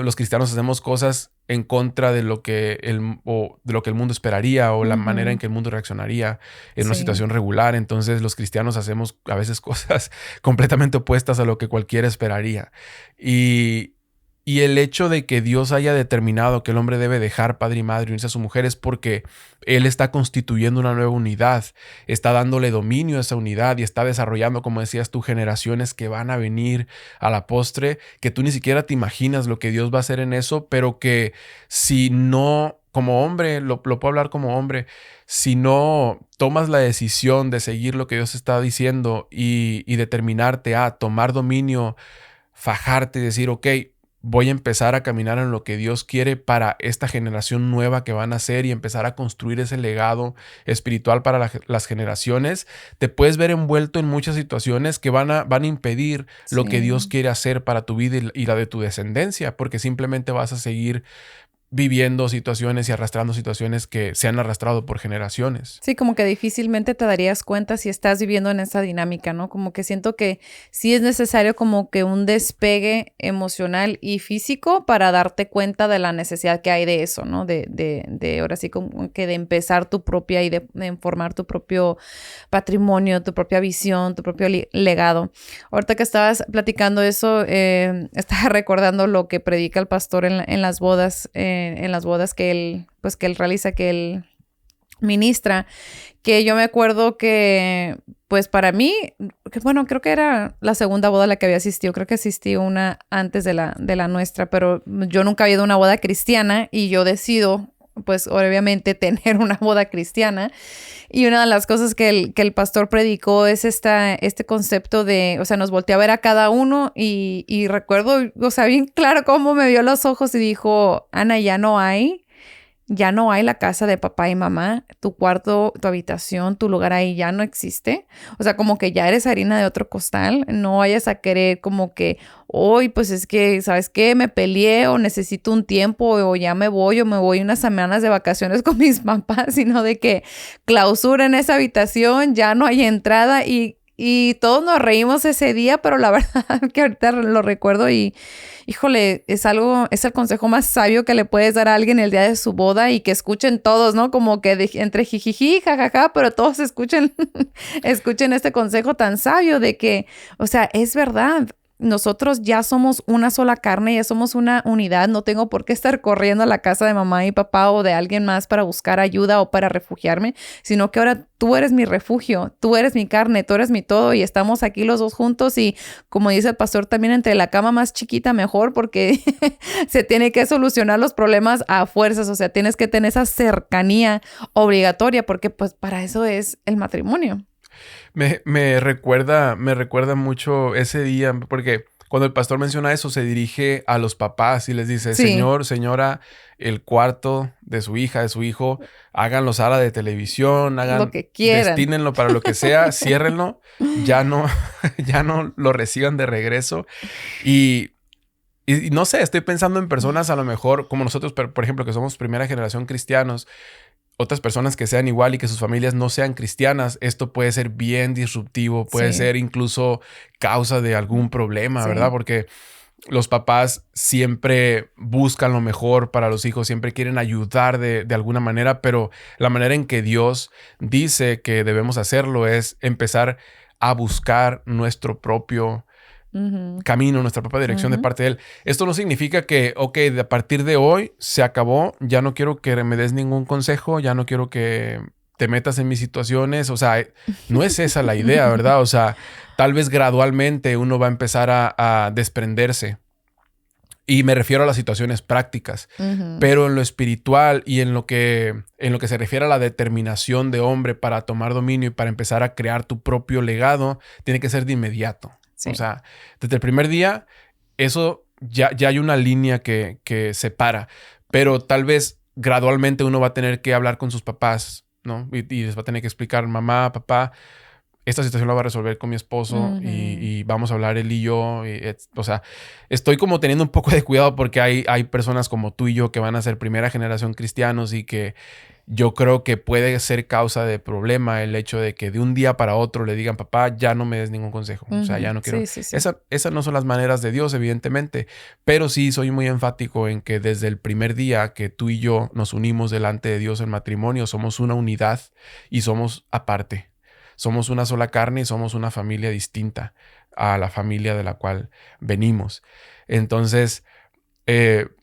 los cristianos hacemos cosas en contra de lo que el mundo esperaría o la manera en que el mundo reaccionaría en una situación regular. Entonces los cristianos hacemos a veces cosas completamente opuestas a lo que cualquiera esperaría. Y el hecho de que Dios haya determinado que el hombre debe dejar padre y madre y unirse a su mujer es porque Él está constituyendo una nueva unidad, está dándole dominio a esa unidad y está desarrollando, como decías tú, generaciones que van a venir a la postre, que tú ni siquiera te imaginas lo que Dios va a hacer en eso, pero que si no, como hombre, lo puedo hablar como hombre, si no tomas la decisión de seguir lo que Dios está diciendo y determinarte a tomar dominio, fajarte y decir, ok, voy a empezar a caminar en lo que Dios quiere para esta generación nueva que van a ser y empezar a construir ese legado espiritual para las generaciones, te puedes ver envuelto en muchas situaciones que van a impedir lo que Dios quiere hacer para tu vida y la de tu descendencia, porque simplemente vas a seguir viviendo situaciones y arrastrando situaciones que se han arrastrado por generaciones. Sí, como que difícilmente te darías cuenta si estás viviendo en esa dinámica, ¿no? Como que siento que sí es necesario como que un despegue emocional y físico para darte cuenta de la necesidad que hay de eso, ¿no? De ahora sí como que de empezar tu propia y de formar tu propio patrimonio, tu propia visión, tu propio legado. Ahorita que estabas platicando eso, estaba recordando lo que predica el pastor en las bodas, en las bodas que él realiza, que él ministra, que yo me acuerdo que, pues para mí, que bueno, creo que era la segunda boda a la que había asistido, creo que asistí una antes de la nuestra, pero yo nunca había ido a una boda cristiana y yo decido, pues obviamente, tener una boda cristiana. Y una de las cosas que el pastor predicó es este concepto de, o sea, nos volteó a ver a cada uno y recuerdo, o sea, bien claro cómo me vio los ojos y dijo, Ana, ya no hay la casa de papá y mamá, tu cuarto, tu habitación, tu lugar ahí ya no existe. O sea, como que ya eres harina de otro costal. No vayas a querer como que, hoy pues es que, ¿sabes qué? Me peleé o necesito un tiempo o ya me voy o me voy unas semanas de vacaciones con mis papás, sino de que clausura en esa habitación, ya no hay entrada y todos nos reímos ese día, pero la verdad que ahorita lo recuerdo y híjole, es el consejo más sabio que le puedes dar a alguien el día de su boda y que escuchen todos, ¿no? Como que entre jijiji, jajaja, pero todos escuchen este consejo tan sabio de que, o sea, es verdad. Nosotros ya somos una sola carne, ya somos una unidad. No tengo por qué estar corriendo a la casa de mamá y papá o de alguien más para buscar ayuda o para refugiarme, sino que ahora tú eres mi refugio, tú eres mi carne, tú eres mi todo y estamos aquí los dos juntos y como dice el pastor también entre la cama más chiquita mejor porque se tiene que solucionar los problemas a fuerzas, o sea, tienes que tener esa cercanía obligatoria porque pues para eso es el matrimonio. Me recuerda mucho ese día, porque cuando el pastor menciona eso, se dirige a los papás y les dice, Sí. Señor, señora, el cuarto de su hija, de su hijo, háganlo sala de televisión, Lo que quieran. destínenlo para lo que sea, ciérrenlo, ya no lo reciban de regreso. Y no sé, estoy pensando en personas a lo mejor como nosotros, por ejemplo, que somos primera generación cristianos, otras personas que sean igual y que sus familias no sean cristianas, esto puede ser bien disruptivo, puede ser incluso causa de algún problema, ¿verdad? Porque los papás siempre buscan lo mejor para los hijos, siempre quieren ayudar de alguna manera, pero la manera en que Dios dice que debemos hacerlo es empezar a buscar nuestro propio camino, nuestra propia dirección de parte de Él. Esto no significa que, ok, a partir de hoy se acabó, ya no quiero que me des ningún consejo, ya no quiero que te metas en mis situaciones, o sea, no es esa la idea, ¿verdad? O sea, tal vez gradualmente uno va a empezar a desprenderse. Y me refiero a las situaciones prácticas, pero en lo espiritual y en lo que se refiere a la determinación de hombre para tomar dominio y para empezar a crear tu propio legado, tiene que ser de inmediato. Sí. O sea, desde el primer día, eso ya hay una línea que separa, pero tal vez gradualmente uno va a tener que hablar con sus papás, ¿no? Y les va a tener que explicar, mamá, papá, esta situación la va a resolver con mi esposo y vamos a hablar él y yo. O sea, estoy como teniendo un poco de cuidado porque hay personas como tú y yo que van a ser primera generación cristianos y que yo creo que puede ser causa de problema el hecho de que de un día para otro le digan, papá, ya no me des ningún consejo. O sea, ya no quiero. Sí. Esas no son las maneras de Dios, evidentemente, pero sí soy muy enfático en que desde el primer día que tú y yo nos unimos delante de Dios en matrimonio, somos una unidad y somos aparte. Somos una sola carne y somos una familia distinta a la familia de la cual venimos. Entonces,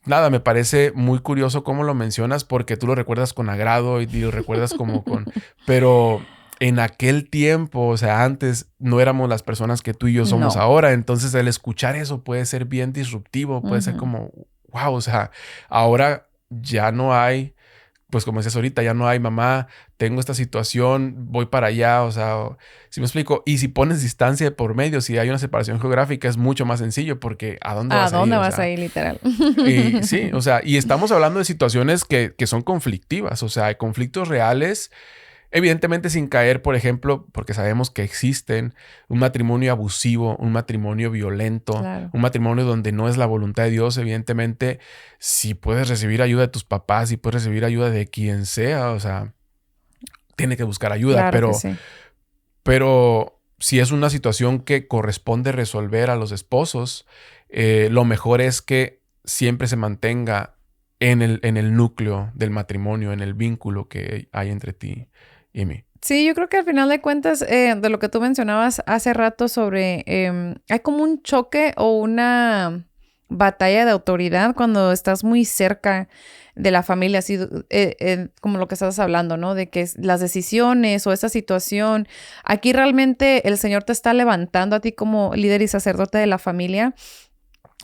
nada, me parece muy curioso cómo lo mencionas porque tú lo recuerdas con agrado y lo recuerdas como con... Pero en aquel tiempo, o sea, antes no éramos las personas que tú y yo somos ahora. Entonces, el escuchar eso puede ser bien disruptivo. Puede ser como, wow, o sea, ahora ya no hay pues como decías ahorita, ya no hay mamá, tengo esta situación, voy para allá, o sea, ¿sí me explico? Y si pones distancia de por medio, si hay una separación geográfica, es mucho más sencillo porque ¿a dónde ¿A vas a ir? dónde O vas a sea, ir, literal? y sí, o sea, y estamos hablando de situaciones que son conflictivas, o sea, hay conflictos reales. Evidentemente sin caer, por ejemplo, porque sabemos que existen un matrimonio abusivo, un matrimonio violento, Claro. un matrimonio donde no es la voluntad de Dios. Evidentemente, si puedes recibir ayuda de tus papás, si puedes recibir ayuda de quien sea, o sea, tiene que buscar ayuda, Claro que sí. pero si es una situación que corresponde resolver a los esposos, lo mejor es que siempre se mantenga en el núcleo del matrimonio, en el vínculo que hay entre ti y mí. Sí, yo creo que al final de cuentas, de lo que tú mencionabas hace rato sobre, hay como un choque o una batalla de autoridad cuando estás muy cerca de la familia, así como lo que estás hablando, ¿no? De que las decisiones o esa situación, aquí realmente el Señor te está levantando a ti como líder y sacerdote de la familia.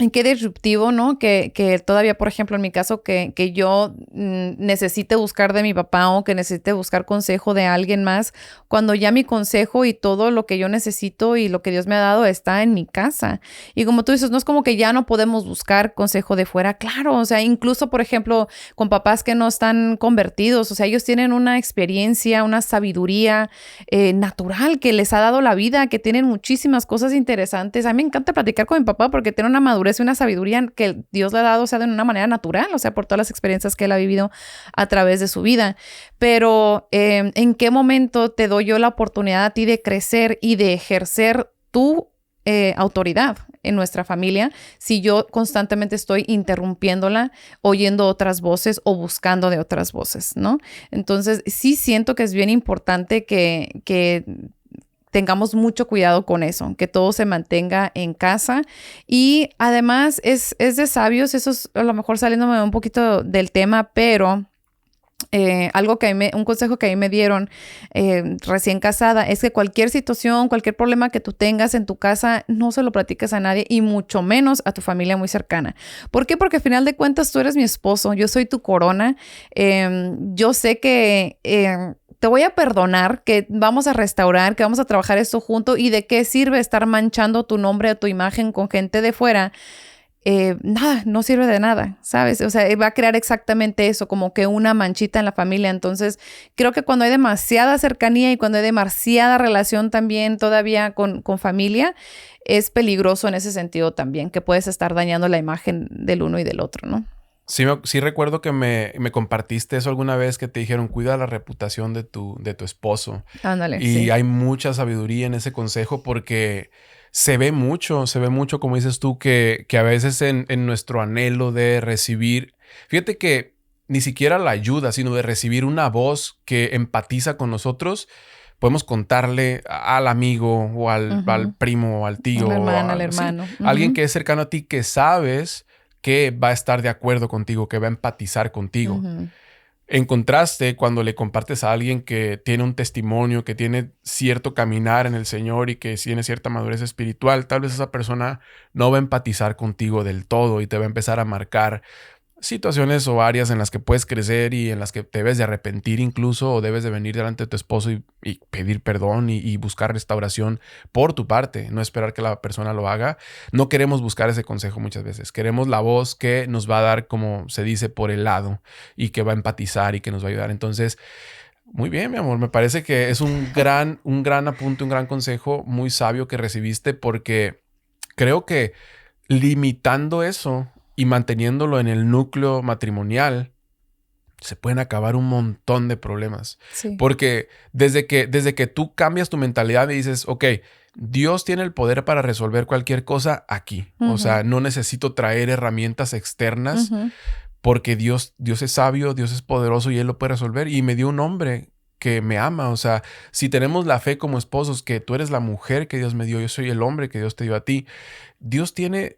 Y qué disruptivo, ¿no? Que todavía, por ejemplo, en mi caso, que yo necesite buscar de mi papá o que necesite buscar consejo de alguien más, cuando ya mi consejo y todo lo que yo necesito y lo que Dios me ha dado está en mi casa. Y como tú dices, no es como que ya no podemos buscar consejo de fuera. Claro, o sea, incluso, por ejemplo, con papás que no están convertidos, o sea, ellos tienen una experiencia, una sabiduría natural que les ha dado la vida, que tienen muchísimas cosas interesantes. A mí me encanta platicar con mi papá porque tiene una madurez y una sabiduría que Dios le ha dado, o sea, de una manera natural, o sea, por todas las experiencias que él ha vivido a través de su vida. Pero, ¿en qué momento te doy yo la oportunidad a ti de crecer y de ejercer tu autoridad en nuestra familia si yo constantemente estoy interrumpiéndola, oyendo otras voces o buscando de otras voces, ¿no? Entonces, sí siento que es bien importante que tengamos mucho cuidado con eso, que todo se mantenga en casa. Y además es de sabios, eso es a lo mejor saliéndome un poquito del tema, pero algo que un consejo que a mí me dieron recién casada es que cualquier situación, cualquier problema que tú tengas en tu casa, no se lo platiques a nadie y mucho menos a tu familia muy cercana. ¿Por qué? Porque al final de cuentas tú eres mi esposo, yo soy tu corona. Yo sé que te voy a perdonar, que vamos a restaurar, que vamos a trabajar esto junto y de qué sirve estar manchando tu nombre o tu imagen con gente de fuera. Nada, no sirve de nada, ¿sabes? O sea, va a crear exactamente eso, como que una manchita en la familia. Entonces, creo que cuando hay demasiada cercanía y cuando hay demasiada relación también todavía con familia, es peligroso en ese sentido también, que puedes estar dañando la imagen del uno y del otro, ¿no? Sí, sí recuerdo que me compartiste eso alguna vez que te dijeron, cuida la reputación de tu esposo. Ándale, Y sí. hay mucha sabiduría en ese consejo porque se ve mucho, como dices tú, que a veces en nuestro anhelo de recibir, fíjate que ni siquiera la ayuda, sino de recibir una voz que empatiza con nosotros, podemos contarle al amigo o al Ujú. primo o al tío La o hermana, al sí, hermano. alguien Ujú, que es cercano a ti que sabes que va a estar de acuerdo contigo, que va a empatizar contigo. ujú. En contraste, cuando le compartes a alguien que tiene un testimonio, que tiene cierto caminar en el Señor y que tiene cierta madurez espiritual, tal vez esa persona no va a empatizar contigo del todo y te va a empezar a marcar situaciones o áreas en las que puedes crecer y en las que te debes de arrepentir incluso o debes de venir delante de tu esposo y pedir perdón y buscar restauración por tu parte, no esperar que la persona lo haga. No queremos buscar ese consejo muchas veces, queremos la voz que nos va a dar, como se dice, por el lado y que va a empatizar y que nos va a ayudar. Entonces, muy bien, mi amor, me parece que es un gran apunte, un gran consejo muy sabio que recibiste porque creo que limitando eso y manteniéndolo en el núcleo matrimonial, se pueden acabar un montón de problemas. Sí. Porque desde que tú cambias tu mentalidad y dices, ok, Dios tiene el poder para resolver cualquier cosa aquí. O Ujú, sea, no necesito traer herramientas externas ujú. porque Dios es sabio, Dios es poderoso y Él lo puede resolver. Y me dio un hombre que me ama. O sea, si tenemos la fe como esposos, que tú eres la mujer que Dios me dio, yo soy el hombre que Dios te dio a ti, Dios tiene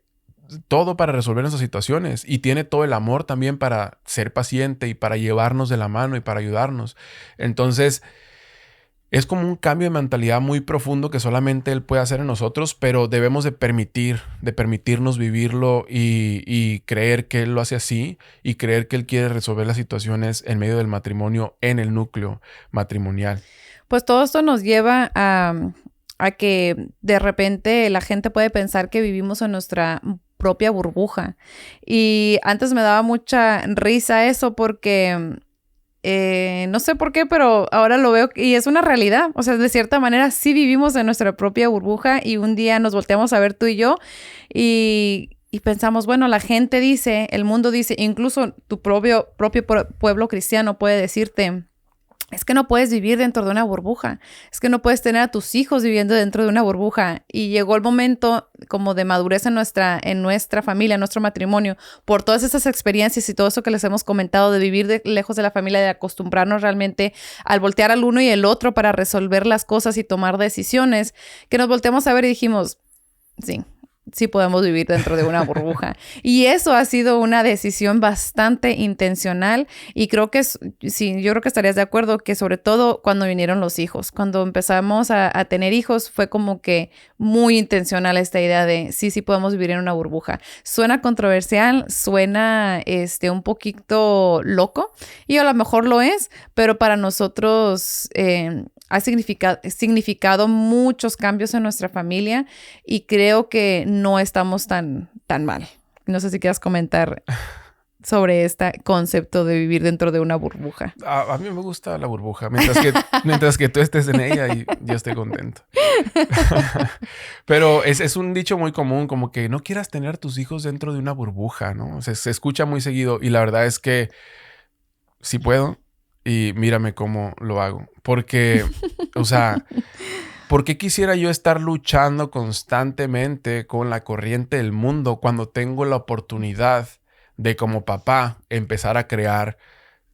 todo para resolver esas situaciones y tiene todo el amor también para ser paciente y para llevarnos de la mano y para ayudarnos. Entonces, es como un cambio de mentalidad muy profundo que solamente Él puede hacer en nosotros, pero debemos de permitirnos vivirlo y creer que Él lo hace así y creer que Él quiere resolver las situaciones en medio del matrimonio, en el núcleo matrimonial. Pues todo esto nos lleva a que de repente la gente puede pensar que vivimos en nuestra propia burbuja. Y antes me daba mucha risa eso porque no sé por qué, pero ahora lo veo y es una realidad. O sea, de cierta manera sí vivimos en nuestra propia burbuja y un día nos volteamos a ver tú y yo y pensamos, bueno, la gente dice, el mundo dice, incluso tu propio pueblo cristiano puede decirte, es que no puedes vivir dentro de una burbuja, es que no puedes tener a tus hijos viviendo dentro de una burbuja. Y llegó el momento como de madurez en nuestra familia, en nuestro matrimonio, por todas esas experiencias y todo eso que les hemos comentado de vivir lejos de la familia, de acostumbrarnos realmente al voltear al uno y el otro para resolver las cosas y tomar decisiones, que nos volteamos a ver y dijimos, sí podemos vivir dentro de una burbuja. Y eso ha sido una decisión bastante intencional y creo que yo creo que estarías de acuerdo que sobre todo cuando vinieron los hijos, cuando empezamos a tener hijos fue como que muy intencional esta idea de sí podemos vivir en una burbuja. Suena controversial, suena un poquito loco y a lo mejor lo es, pero para nosotros ha significado muchos cambios en nuestra familia y creo que no estamos tan mal. No sé si quieras comentar sobre este concepto de vivir dentro de una burbuja. A mí me gusta la burbuja, mientras que tú estés en ella y yo estoy contento. Pero es un dicho muy común, como que no quieras tener a tus hijos dentro de una burbuja, ¿no? Se escucha muy seguido y la verdad es que sí puedo. Y mírame cómo lo hago. Porque, o sea, ¿por qué quisiera yo estar luchando constantemente con la corriente del mundo cuando tengo la oportunidad de, como papá, empezar a crear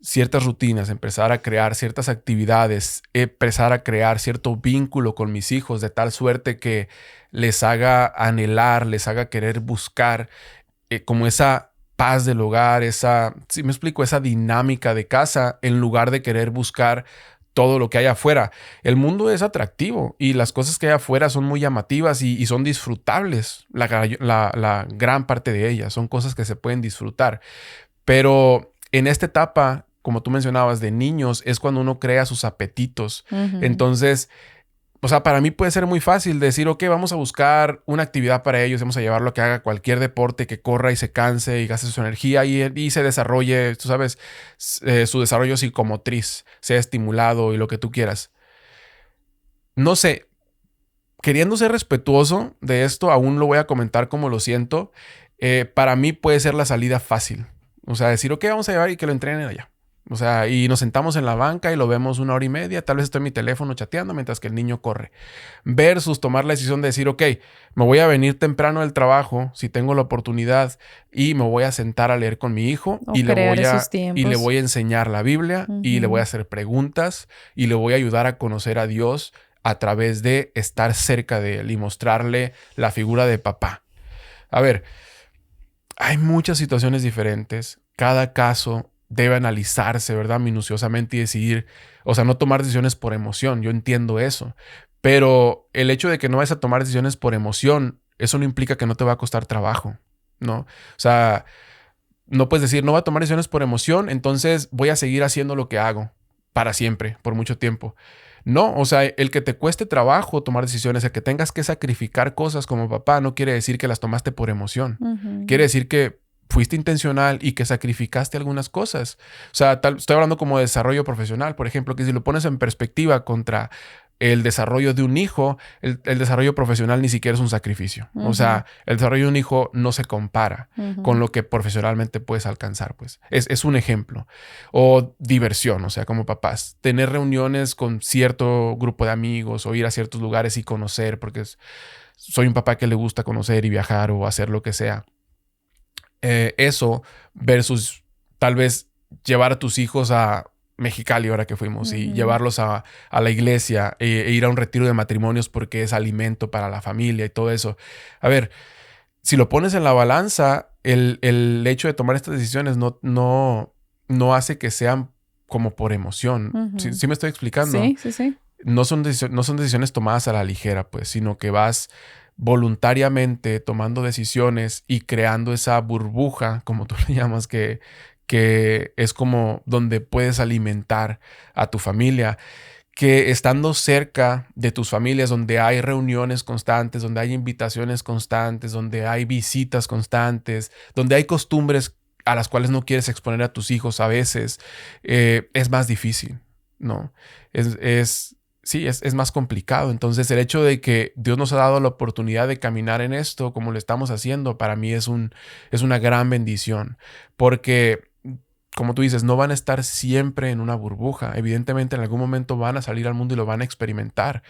ciertas rutinas, empezar a crear ciertas actividades, empezar a crear cierto vínculo con mis hijos de tal suerte que les haga anhelar, les haga querer buscar como esa paz del hogar, si me explico, esa dinámica de casa en lugar de querer buscar todo lo que hay afuera. El mundo es atractivo y las cosas que hay afuera son muy llamativas y son disfrutables. La gran parte de ellas son cosas que se pueden disfrutar. Pero en esta etapa, como tú mencionabas, de niños, es cuando uno crea sus apetitos. Uh-huh. Entonces, o sea, para mí puede ser muy fácil decir, ok, vamos a buscar una actividad para ellos, vamos a llevarlo a que haga cualquier deporte, que corra y se canse y gaste su energía y se desarrolle, tú sabes, su desarrollo psicomotriz, sea estimulado y lo que tú quieras. No sé, queriendo ser respetuoso de esto, aún lo voy a comentar como lo siento. Para mí puede ser la salida fácil. O sea, decir, ok, vamos a llevar y que lo entrenen allá. O sea, y nos sentamos en la banca y lo vemos 1 hora y media. Tal vez estoy en mi teléfono chateando mientras que el niño corre. Versus tomar la decisión de decir, ok, me voy a venir temprano del trabajo, si tengo la oportunidad, y me voy a sentar a leer con mi hijo y le voy a enseñar la Biblia uh-huh. y le voy a hacer preguntas y le voy a ayudar a conocer a Dios a través de estar cerca de él y mostrarle la figura de papá. A ver, hay muchas situaciones diferentes. Cada caso debe analizarse, ¿verdad? Minuciosamente y decidir, o sea, no tomar decisiones por emoción. Yo entiendo eso. Pero el hecho de que no vayas a tomar decisiones por emoción, eso no implica que no te va a costar trabajo, ¿no? O sea, no puedes decir, no voy a tomar decisiones por emoción, entonces voy a seguir haciendo lo que hago para siempre, por mucho tiempo. No, o sea, el que te cueste trabajo tomar decisiones, el que tengas que sacrificar cosas como papá, no quiere decir que las tomaste por emoción. Uh-huh. Quiere decir que fuiste intencional y que sacrificaste algunas cosas. O sea, estoy hablando como de desarrollo profesional, por ejemplo, que si lo pones en perspectiva contra el desarrollo de un hijo, el desarrollo profesional ni siquiera es un sacrificio. Uh-huh. O sea, el desarrollo de un hijo no se compara uh-huh. con lo que profesionalmente puedes alcanzar, pues. Es un ejemplo. O diversión, o sea, como papás. Tener reuniones con cierto grupo de amigos o ir a ciertos lugares y conocer, porque soy un papá que le gusta conocer y viajar o hacer lo que sea. Eso versus tal vez llevar a tus hijos a Mexicali ahora que fuimos uh-huh. y llevarlos a la iglesia e ir a un retiro de matrimonios porque es alimento para la familia y todo eso. A ver, si lo pones en la balanza, el hecho de tomar estas decisiones no hace que sean como por emoción. Uh-huh. ¿Sí me estoy explicando? Sí. no son decisiones tomadas a la ligera, pues, sino que vas voluntariamente tomando decisiones y creando esa burbuja, como tú le llamas, que es como donde puedes alimentar a tu familia, que estando cerca de tus familias, donde hay reuniones constantes, donde hay invitaciones constantes, donde hay visitas constantes, donde hay costumbres a las cuales no quieres exponer a tus hijos a veces, es más difícil, ¿no? Sí, es más complicado. Entonces, el hecho de que Dios nos ha dado la oportunidad de caminar en esto como lo estamos haciendo, para mí es una gran bendición. Porque, como tú dices, no van a estar siempre en una burbuja. Evidentemente, en algún momento van a salir al mundo y lo van a experimentar.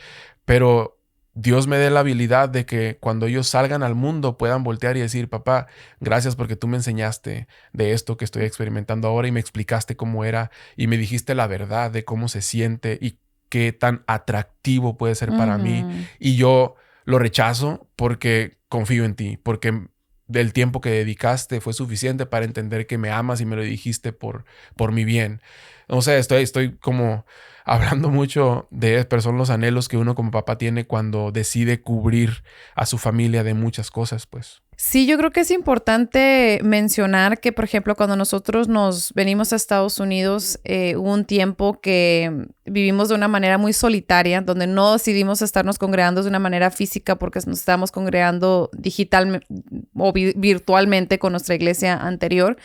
Pero Dios me dé la habilidad de que cuando ellos salgan al mundo puedan voltear y decir, papá, gracias porque tú me enseñaste de esto que estoy experimentando ahora y me explicaste cómo era y me dijiste la verdad de cómo se siente y qué tan atractivo puede ser para mí. Y yo lo rechazo porque confío en ti, porque del tiempo que dedicaste fue suficiente para entender que me amas y me lo dijiste por mi bien. O sea, estoy como hablando mucho pero son los anhelos que uno como papá tiene cuando decide cubrir a su familia de muchas cosas, pues. Sí, yo creo que es importante mencionar que, por ejemplo, cuando nosotros nos venimos a Estados Unidos, hubo un tiempo que vivimos de una manera muy solitaria, donde no decidimos estarnos congregando de una manera física porque nos estábamos congregando digital o virtualmente con nuestra iglesia anterior.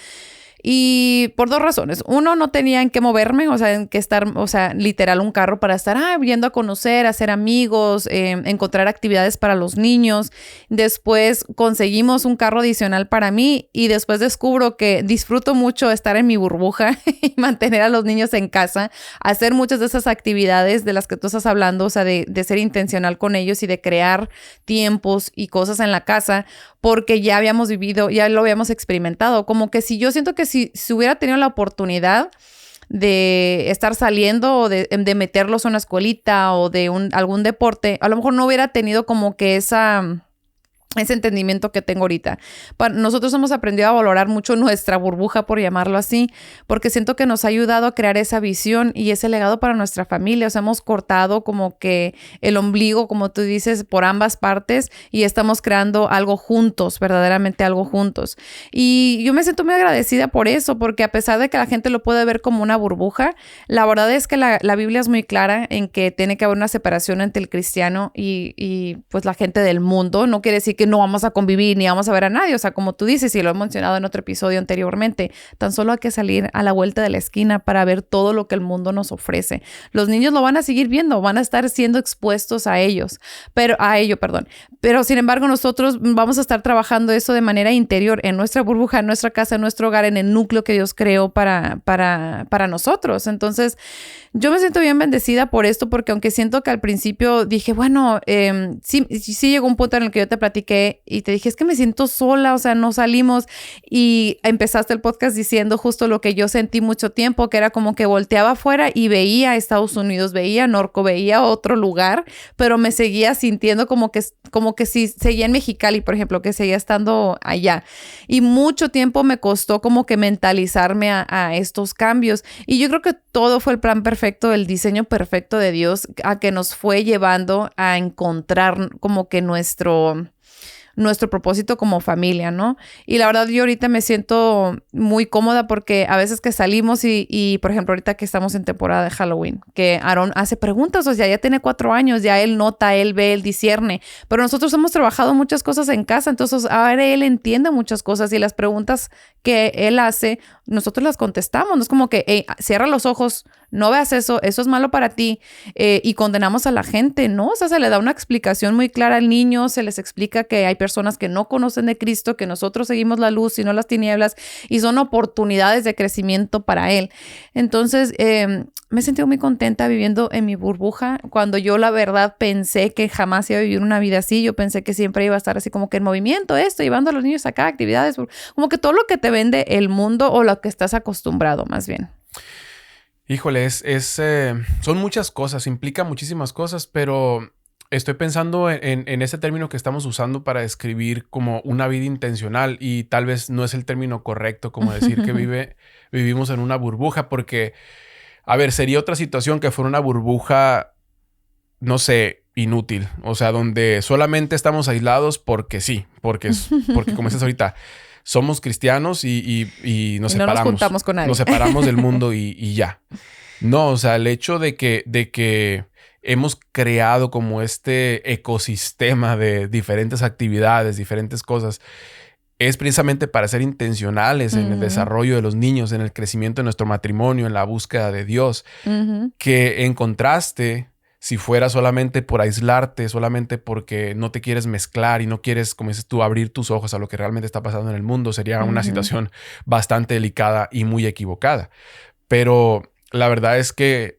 Y por dos razones. Uno, no tenía en qué moverme, o sea, en qué estar, o sea, literal un carro para estar yendo a conocer, hacer amigos, encontrar actividades para los niños. Después conseguimos un carro adicional para mí y después descubro que disfruto mucho estar en mi burbuja y mantener a los niños en casa, hacer muchas de esas actividades de las que tú estás hablando, o sea, de ser intencional con ellos y de crear tiempos y cosas en la casa, porque ya habíamos vivido, ya lo habíamos experimentado. Como que si yo siento que si hubiera tenido la oportunidad de estar saliendo o de meterlos a una escuelita o de algún deporte, a lo mejor no hubiera tenido como que ese entendimiento que tengo ahorita. Nosotros hemos aprendido a valorar mucho nuestra burbuja, por llamarlo así, porque siento que nos ha ayudado a crear esa visión y ese legado para nuestra familia. O sea, hemos cortado como que el ombligo, como tú dices, por ambas partes y estamos creando algo juntos, verdaderamente algo juntos. Y yo me siento muy agradecida por eso, porque a pesar de que la gente lo puede ver como una burbuja, la verdad es que la Biblia es muy clara en que tiene que haber una separación entre el cristiano y pues la gente del mundo. No quiere decir que no vamos a convivir ni vamos a ver a nadie. O sea, como tú dices, y lo he mencionado en otro episodio anteriormente, tan solo hay que salir a la vuelta de la esquina para ver todo lo que el mundo nos ofrece. Los niños lo van a seguir viendo, van a estar siendo expuestos a ello. Pero sin embargo, nosotros vamos a estar trabajando eso de manera interior, en nuestra burbuja, en nuestra casa, en nuestro hogar, en el núcleo que Dios creó para nosotros. Entonces, yo me siento bien bendecida por esto, porque aunque siento que al principio dije, bueno, sí llegó un punto en el que yo te platiqué y te dije, es que me siento sola, o sea, no salimos. Y empezaste el podcast diciendo justo lo que yo sentí mucho tiempo, que era como que volteaba afuera y veía Estados Unidos, veía Norco, veía otro lugar, pero me seguía sintiendo como que si seguía en Mexicali, por ejemplo, que seguía estando allá. Y mucho tiempo me costó como que mentalizarme a estos cambios. Y yo creo que todo fue el plan perfecto, el diseño perfecto de Dios, a que nos fue llevando a encontrar como que nuestro propósito como familia, ¿no? Y la verdad yo ahorita me siento muy cómoda porque a veces que salimos y por ejemplo ahorita que estamos en temporada de Halloween, que Aaron hace preguntas, o sea, ya tiene 4 años, ya él nota, él ve, él discierne, pero nosotros hemos trabajado muchas cosas en casa, entonces ahora él entiende muchas cosas y las preguntas que él hace, nosotros las contestamos, no es como que, hey, cierra los ojos, no veas eso es malo para ti, y condenamos a la gente, ¿no? O sea, se le da una explicación muy clara al niño, se les explica que hay personas que no conocen de Cristo, que nosotros seguimos la luz y no las tinieblas, y son oportunidades de crecimiento para él. Entonces, me he sentido muy contenta viviendo en mi burbuja, cuando yo la verdad pensé que jamás iba a vivir una vida así. Yo pensé que siempre iba a estar así como que en movimiento, llevando a los niños acá, actividades, como que todo lo que te vende el mundo o lo que estás acostumbrado, más bien. Híjole, son muchas cosas, implica muchísimas cosas, pero estoy pensando en ese término que estamos usando para describir como una vida intencional, y tal vez no es el término correcto como decir que vivimos en una burbuja, porque, a ver, sería otra situación que fuera una burbuja no sé, inútil. O sea, donde solamente estamos aislados porque sí. Porque como dices ahorita, somos cristianos y nos Y no separamos. nos juntamos con nadie. Nos separamos del mundo y ya. No, o sea, el hecho de que hemos creado como este ecosistema de diferentes actividades, diferentes cosas, es precisamente para ser intencionales en el desarrollo de los niños, en el crecimiento de nuestro matrimonio, en la búsqueda de Dios. Que en contraste, si fuera solamente por aislarte, solamente porque no te quieres mezclar y no quieres, como dices tú, abrir tus ojos a lo que realmente está pasando en el mundo, sería una situación bastante delicada y muy equivocada. Pero la verdad es que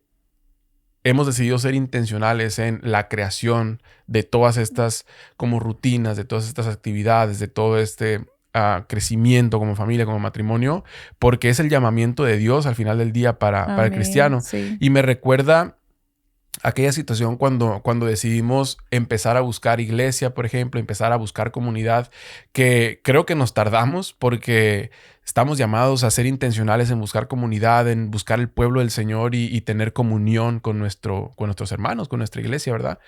hemos decidido ser intencionales en la creación de todas estas como rutinas, de todas estas actividades, de todo este crecimiento como familia, como matrimonio, porque es el llamamiento de Dios al final del día para el cristiano. Sí. Y me recuerda aquella situación cuando decidimos empezar a buscar iglesia, por ejemplo, empezar a buscar comunidad, que creo que nos tardamos porque estamos llamados a ser intencionales en buscar comunidad, en buscar el pueblo del Señor y tener comunión con nuestros hermanos, con nuestra iglesia, ¿verdad?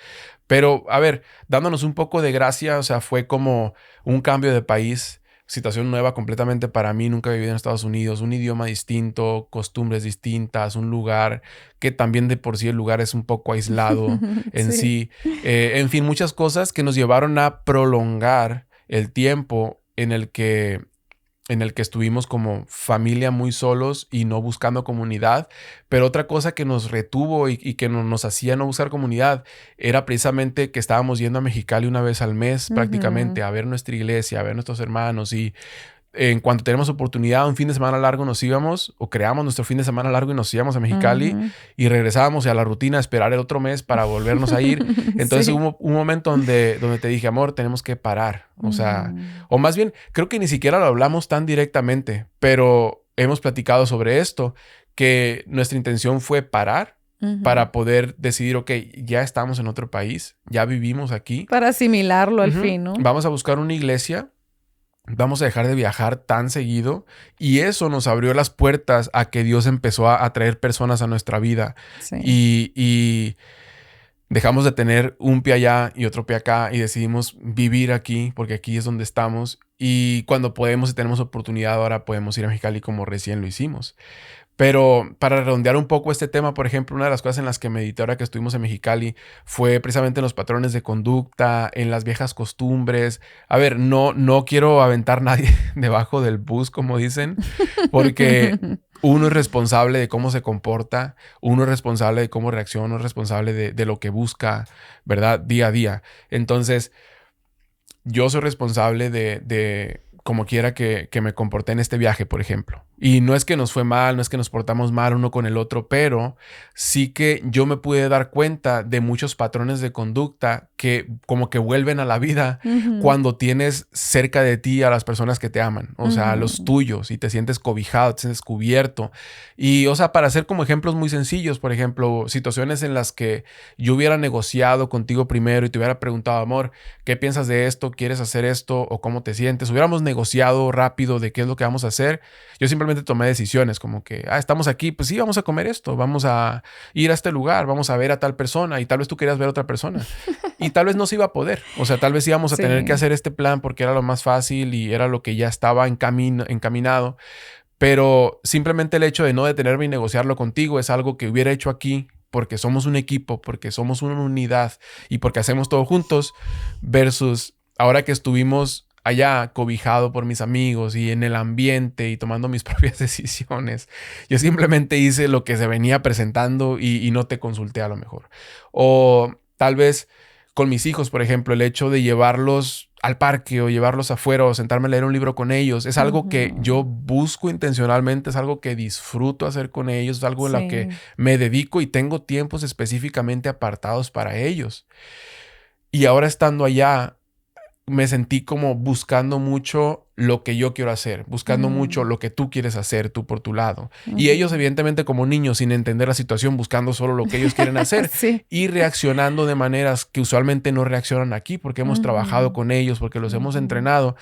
Pero, a ver, dándonos un poco de gracia, o sea, fue como un cambio de país. Situación nueva completamente para mí, nunca he vivido en Estados Unidos, un idioma distinto, costumbres distintas, un lugar que también de por sí el lugar es un poco aislado en sí. En fin, muchas cosas que nos llevaron a prolongar el tiempo en el que estuvimos como familia muy solos y no buscando comunidad. Pero otra cosa que nos retuvo y que nos hacía no buscar comunidad era precisamente que estábamos yendo a Mexicali una vez al mes prácticamente a ver nuestra iglesia, a ver nuestros hermanos, y en cuanto tenemos oportunidad, un fin de semana largo nos íbamos o creamos nuestro fin de semana largo y nos íbamos a Mexicali y regresábamos a la rutina a esperar el otro mes para volvernos a ir. Entonces hubo un momento donde te dije, amor, tenemos que parar. O sea, o más bien, creo que ni siquiera lo hablamos tan directamente, pero hemos platicado sobre esto, que nuestra intención fue parar para poder decidir, ok, ya estamos en otro país, ya vivimos aquí. Para asimilarlo al fin, ¿no? Vamos a buscar una iglesia. Vamos a dejar de viajar tan seguido, y eso nos abrió las puertas a que Dios empezó a traer personas a nuestra vida. Sí. Y dejamos de tener un pie allá y otro pie acá y decidimos vivir aquí porque aquí es donde estamos, y cuando podemos y tenemos oportunidad ahora podemos ir a Mexicali como recién lo hicimos. Pero para redondear un poco este tema, por ejemplo, una de las cosas en las que medité ahora que estuvimos en Mexicali fue precisamente en los patrones de conducta, en las viejas costumbres. A ver, no quiero aventar a nadie debajo del bus, como dicen, porque uno es responsable de cómo se comporta, uno es responsable de cómo reacciona, uno es responsable de lo que busca, ¿verdad? Día a día. Entonces, yo soy responsable de como quiera que me comporté en este viaje, por ejemplo. Y no es que nos fue mal, no es que nos portamos mal uno con el otro, pero sí que yo me pude dar cuenta de muchos patrones de conducta que como que vuelven a la vida cuando tienes cerca de ti a las personas que te aman, o sea, a los tuyos, y te sientes cobijado, te sientes cubierto. Y, o sea, para hacer como ejemplos muy sencillos, por ejemplo, situaciones en las que yo hubiera negociado contigo primero y te hubiera preguntado, amor, ¿qué piensas de esto? ¿Quieres hacer esto? ¿O cómo te sientes? Hubiéramos negociado rápido de qué es lo que vamos a hacer. Yo simplemente tomé decisiones como que, estamos aquí, pues sí, vamos a comer esto, vamos a ir a este lugar, vamos a ver a tal persona, y tal vez tú querías ver a otra persona y tal vez no se iba a poder. O sea, tal vez íbamos a tener que hacer este plan porque era lo más fácil y era lo que ya estaba encaminado. Pero simplemente el hecho de no detenerme y negociarlo contigo es algo que hubiera hecho aquí porque somos un equipo, porque somos una unidad y porque hacemos todo juntos, versus ahora que estuvimos allá cobijado por mis amigos y en el ambiente y tomando mis propias decisiones. Yo simplemente hice lo que se venía presentando y no te consulté a lo mejor. O tal vez con mis hijos, por ejemplo, el hecho de llevarlos al parque o llevarlos afuera o sentarme a leer un libro con ellos es algo que yo busco intencionalmente, es algo que disfruto hacer con ellos, es algo en lo que me dedico y tengo tiempos específicamente apartados para ellos. Y ahora estando allá, me sentí como buscando mucho lo que yo quiero hacer, buscando mucho lo que tú quieres hacer tú por tu lado. Y ellos, evidentemente, como niños, sin entender la situación, buscando solo lo que ellos quieren hacer y reaccionando de maneras que usualmente no reaccionan aquí porque hemos trabajado con ellos, porque los hemos entrenado.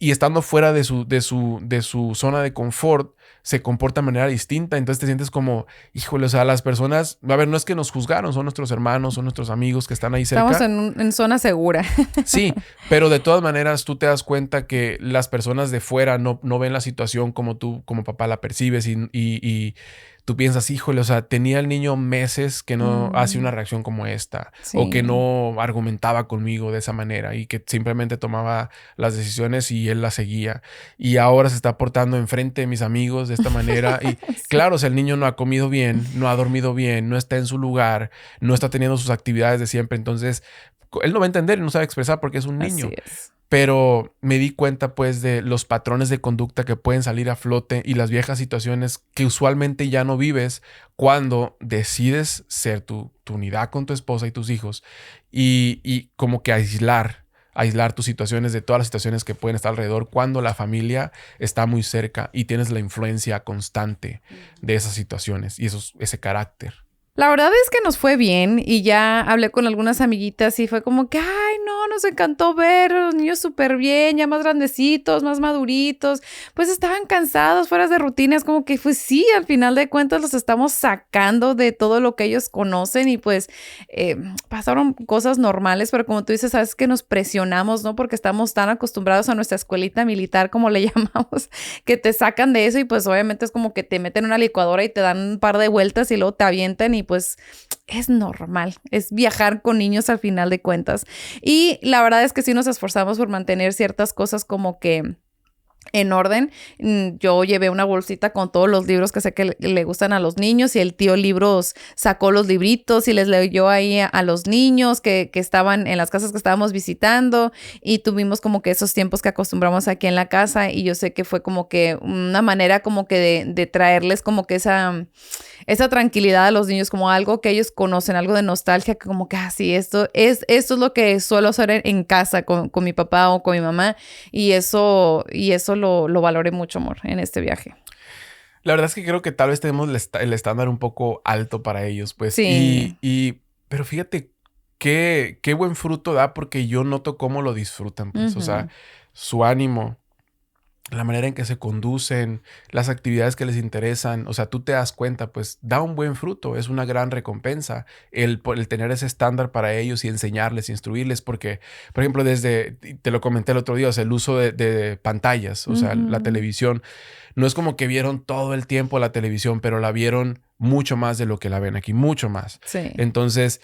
y estando fuera de su zona de confort, se comporta de manera distinta. Entonces te sientes como, híjole, o sea, las personas, a ver, no es que nos juzgaron, son nuestros hermanos, son nuestros amigos que están ahí cerca. Estamos en zona segura. Sí, pero de todas maneras tú te das cuenta que las personas de fuera no ven la situación como tú, como papá, la percibes y tú piensas, híjole, o sea, tenía el niño meses que no hace una reacción como esta, Sí. o que no argumentaba conmigo de esa manera y que simplemente tomaba las decisiones y él las seguía. Y ahora se está portando enfrente de mis amigos de esta manera. Y Sí. claro, o sea, el niño no ha comido bien, no ha dormido bien, no está en su lugar, no está teniendo sus actividades de siempre. Entonces, él no va a entender y no sabe expresar porque es un niño. Así es. Pero me di cuenta pues de los patrones de conducta que pueden salir a flote y las viejas situaciones que usualmente ya no vives cuando decides ser tu unidad con tu esposa y tus hijos y como que aislar tus situaciones de todas las situaciones que pueden estar alrededor cuando la familia está muy cerca y tienes la influencia constante de esas situaciones y ese carácter. La verdad es que nos fue bien y ya hablé con algunas amiguitas y fue como que, ay, no, nos encantó ver a los niños súper bien, ya más grandecitos, más maduritos, pues estaban cansados, fuera de rutinas, como que pues sí, al final de cuentas los estamos sacando de todo lo que ellos conocen y pues pasaron cosas normales, pero como tú dices, sabes que nos presionamos, ¿no? Porque estamos tan acostumbrados a nuestra escuelita militar, como le llamamos, que te sacan de eso y pues obviamente es como que te meten en una licuadora y te dan un par de vueltas y luego te avientan y pues es normal, es viajar con niños al final de cuentas. Y la verdad es que sí nos esforzamos por mantener ciertas cosas como que en orden. Yo llevé una bolsita con todos los libros que sé que le gustan a los niños y el tío Libros sacó los libritos y les leyó ahí a los niños que estaban en las casas que estábamos visitando y tuvimos como que esos tiempos que acostumbramos aquí en la casa y yo sé que fue como que una manera como que de traerles como que esa tranquilidad a los niños, como algo que ellos conocen, algo de nostalgia, que como que así, esto es lo que suelo hacer en casa con mi papá o con mi mamá y eso lo valoré mucho, amor, en este viaje. La verdad es que creo que tal vez tenemos el estándar un poco alto para ellos, pues. Sí. Pero fíjate qué buen fruto da porque yo noto cómo lo disfrutan, pues. O sea, su ánimo, la manera en que se conducen, las actividades que les interesan, o sea, tú te das cuenta, pues da un buen fruto, es una gran recompensa el tener ese estándar para ellos y enseñarles, instruirles, porque, por ejemplo, te lo comenté el otro día, o sea, el uso de pantallas, o sea, la televisión, no es como que vieron todo el tiempo la televisión, pero la vieron mucho más de lo que la ven aquí, mucho más. Sí. Entonces,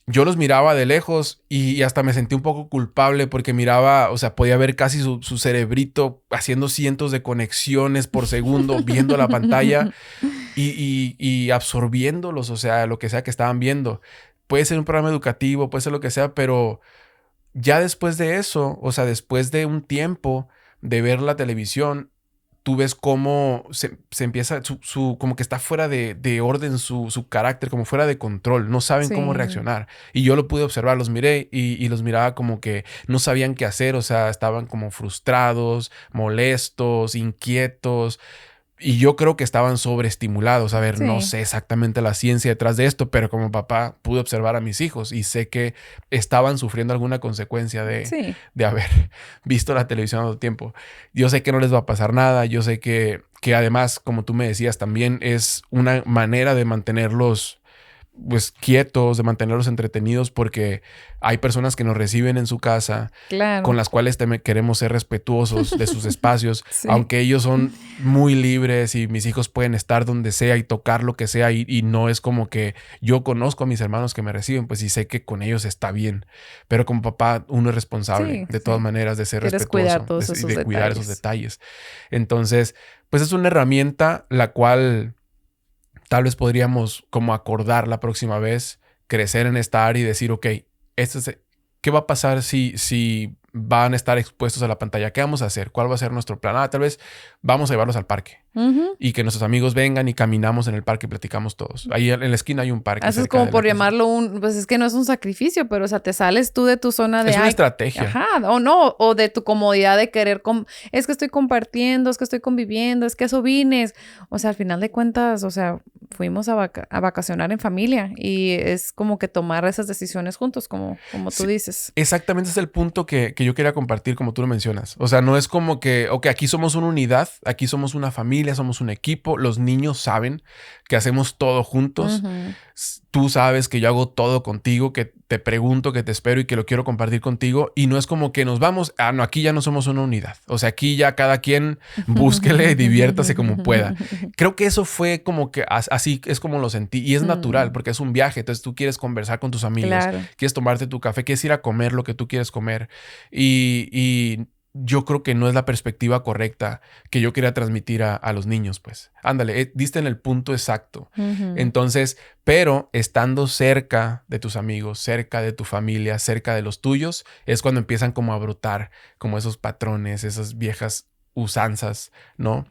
yo los miraba de lejos y hasta me sentí un poco culpable porque miraba, o sea, podía ver casi su cerebrito haciendo cientos de conexiones por segundo, viendo la pantalla y absorbiéndolos, o sea, lo que sea que estaban viendo. Puede ser un programa educativo, puede ser lo que sea, pero ya después de eso, o sea, después de un tiempo de ver la televisión, tú ves cómo se empieza, como que está fuera de orden su carácter, como fuera de control. No saben cómo reaccionar. Y yo lo pude observar, los miré y los miraba como que no sabían qué hacer. O sea, estaban como frustrados, molestos, inquietos. Y yo creo que estaban sobreestimulados. A ver, no sé exactamente la ciencia detrás de esto, pero como papá pude observar a mis hijos y sé que estaban sufriendo alguna consecuencia de haber visto la televisión todo el tiempo. Yo sé que no les va a pasar nada. Yo sé que además, como tú me decías, también es una manera de mantenerlos pues quietos, de mantenerlos entretenidos, porque hay personas que nos reciben en su casa, claro, con las cuales queremos ser respetuosos de sus espacios, aunque ellos son muy libres y mis hijos pueden estar donde sea y tocar lo que sea y no es como que yo conozco a mis hermanos que me reciben, pues y sé que con ellos está bien, pero como papá uno es responsable de todas maneras de ser respetuoso y de cuidar esos detalles. Entonces, pues es una herramienta la cual tal vez podríamos como acordar la próxima vez, crecer en esta área y decir, ok, ¿qué va a pasar si van a estar expuestos a la pantalla? ¿Qué vamos a hacer? ¿Cuál va a ser nuestro plan? Tal vez vamos a llevarlos al parque y que nuestros amigos vengan y caminamos en el parque y platicamos todos. Ahí en la esquina hay un parque. Eso es como por llamarlo pues es que no es un sacrificio, pero o sea, te sales tú de tu zona de... Es una estrategia. Ajá, o no, o de tu comodidad de querer... es que estoy compartiendo, es que estoy conviviendo, es que eso vines. O sea, al final de cuentas, o sea, fuimos a vacacionar en familia y es como que tomar esas decisiones juntos, como tú dices. Exactamente, ese es el punto que yo quería compartir, como tú lo mencionas. O sea, no es como que, ok, aquí somos una unidad, aquí somos una familia, somos un equipo. Los niños saben que hacemos todo juntos. Ujú. Tú sabes que yo hago todo contigo, que te pregunto, que te espero y que lo quiero compartir contigo. Y no es como que nos vamos, no, aquí ya no somos una unidad. O sea, aquí ya cada quien búsquele, diviértase como pueda. Creo que eso fue como que así es como lo sentí. Y es natural porque es un viaje. Entonces tú quieres conversar con tus amigos, Claro. quieres tomarte tu café, quieres ir a comer lo que tú quieres comer. Y yo creo que no es la perspectiva correcta que yo quería transmitir a los niños, pues. Ándale, diste en el punto exacto. Ujú. Entonces, pero estando cerca de tus amigos, cerca de tu familia, cerca de los tuyos, es cuando empiezan como a brotar como esos patrones, esas viejas usanzas, ¿no?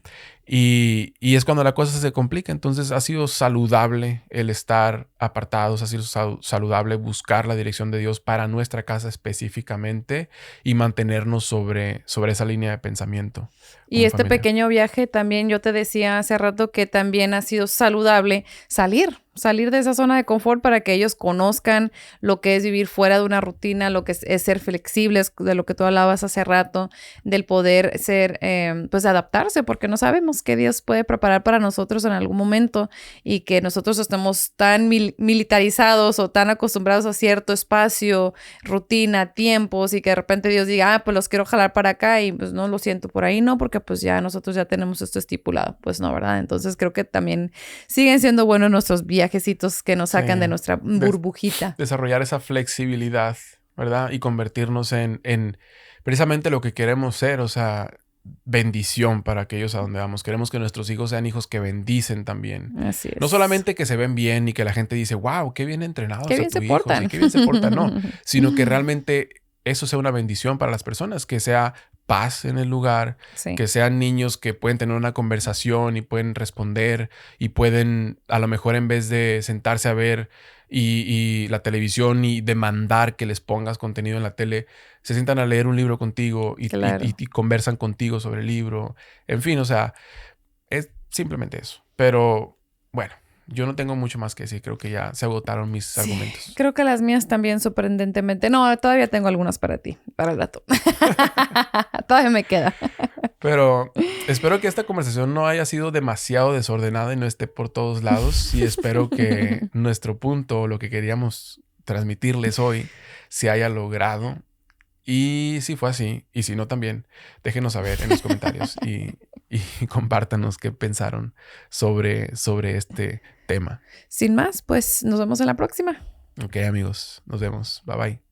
Y es cuando la cosa se complica. Entonces ha sido saludable el estar apartados, ha sido saludable buscar la dirección de Dios para nuestra casa específicamente y mantenernos sobre esa línea de pensamiento. Y este pequeño viaje también, yo te decía hace rato que también ha sido saludable salir de esa zona de confort para que ellos conozcan lo que es vivir fuera de una rutina, lo que es ser flexibles, de lo que tú hablabas hace rato, del poder ser, pues adaptarse, porque no sabemos qué Dios puede preparar para nosotros en algún momento y que nosotros estemos tan militarizados o tan acostumbrados a cierto espacio, rutina, tiempos y que de repente Dios diga, pues los quiero jalar para acá y pues no lo siento por ahí, no, porque pues ya nosotros ya tenemos esto estipulado, pues no, ¿verdad? Entonces creo que también siguen siendo buenos nuestros viajecitos que nos sacan de nuestra burbujita. Desarrollar esa flexibilidad, ¿verdad? Y convertirnos en precisamente lo que queremos ser, o sea, bendición para aquellos a donde vamos. Queremos que nuestros hijos sean hijos que bendicen también. Así es. No solamente que se ven bien y que la gente dice, wow, qué bien entrenados qué bien tu se hijo, portan. sí, qué bien se portan, no, sino que realmente eso sea una bendición para las personas, que sea paz en el lugar, Sí. que sean niños que pueden tener una conversación y pueden responder y pueden, a lo mejor en vez de sentarse a ver y la televisión y demandar que les pongas contenido en la tele, se sientan a leer un libro contigo Claro. y conversan contigo sobre el libro. En fin, o sea, es simplemente eso. Pero bueno, yo no tengo mucho más que decir. Creo que ya se agotaron mis argumentos. Creo que las mías también sorprendentemente. No, todavía tengo algunas para ti, para el rato. Todavía me queda. Pero espero que esta conversación no haya sido demasiado desordenada y no esté por todos lados. Y espero que nuestro punto, lo que queríamos transmitirles hoy, se haya logrado. Y si fue así, y si no también, déjenos saber en los comentarios y compártanos qué pensaron sobre este tema. Sin más, pues nos vemos en la próxima. Ok, amigos, nos vemos. Bye bye.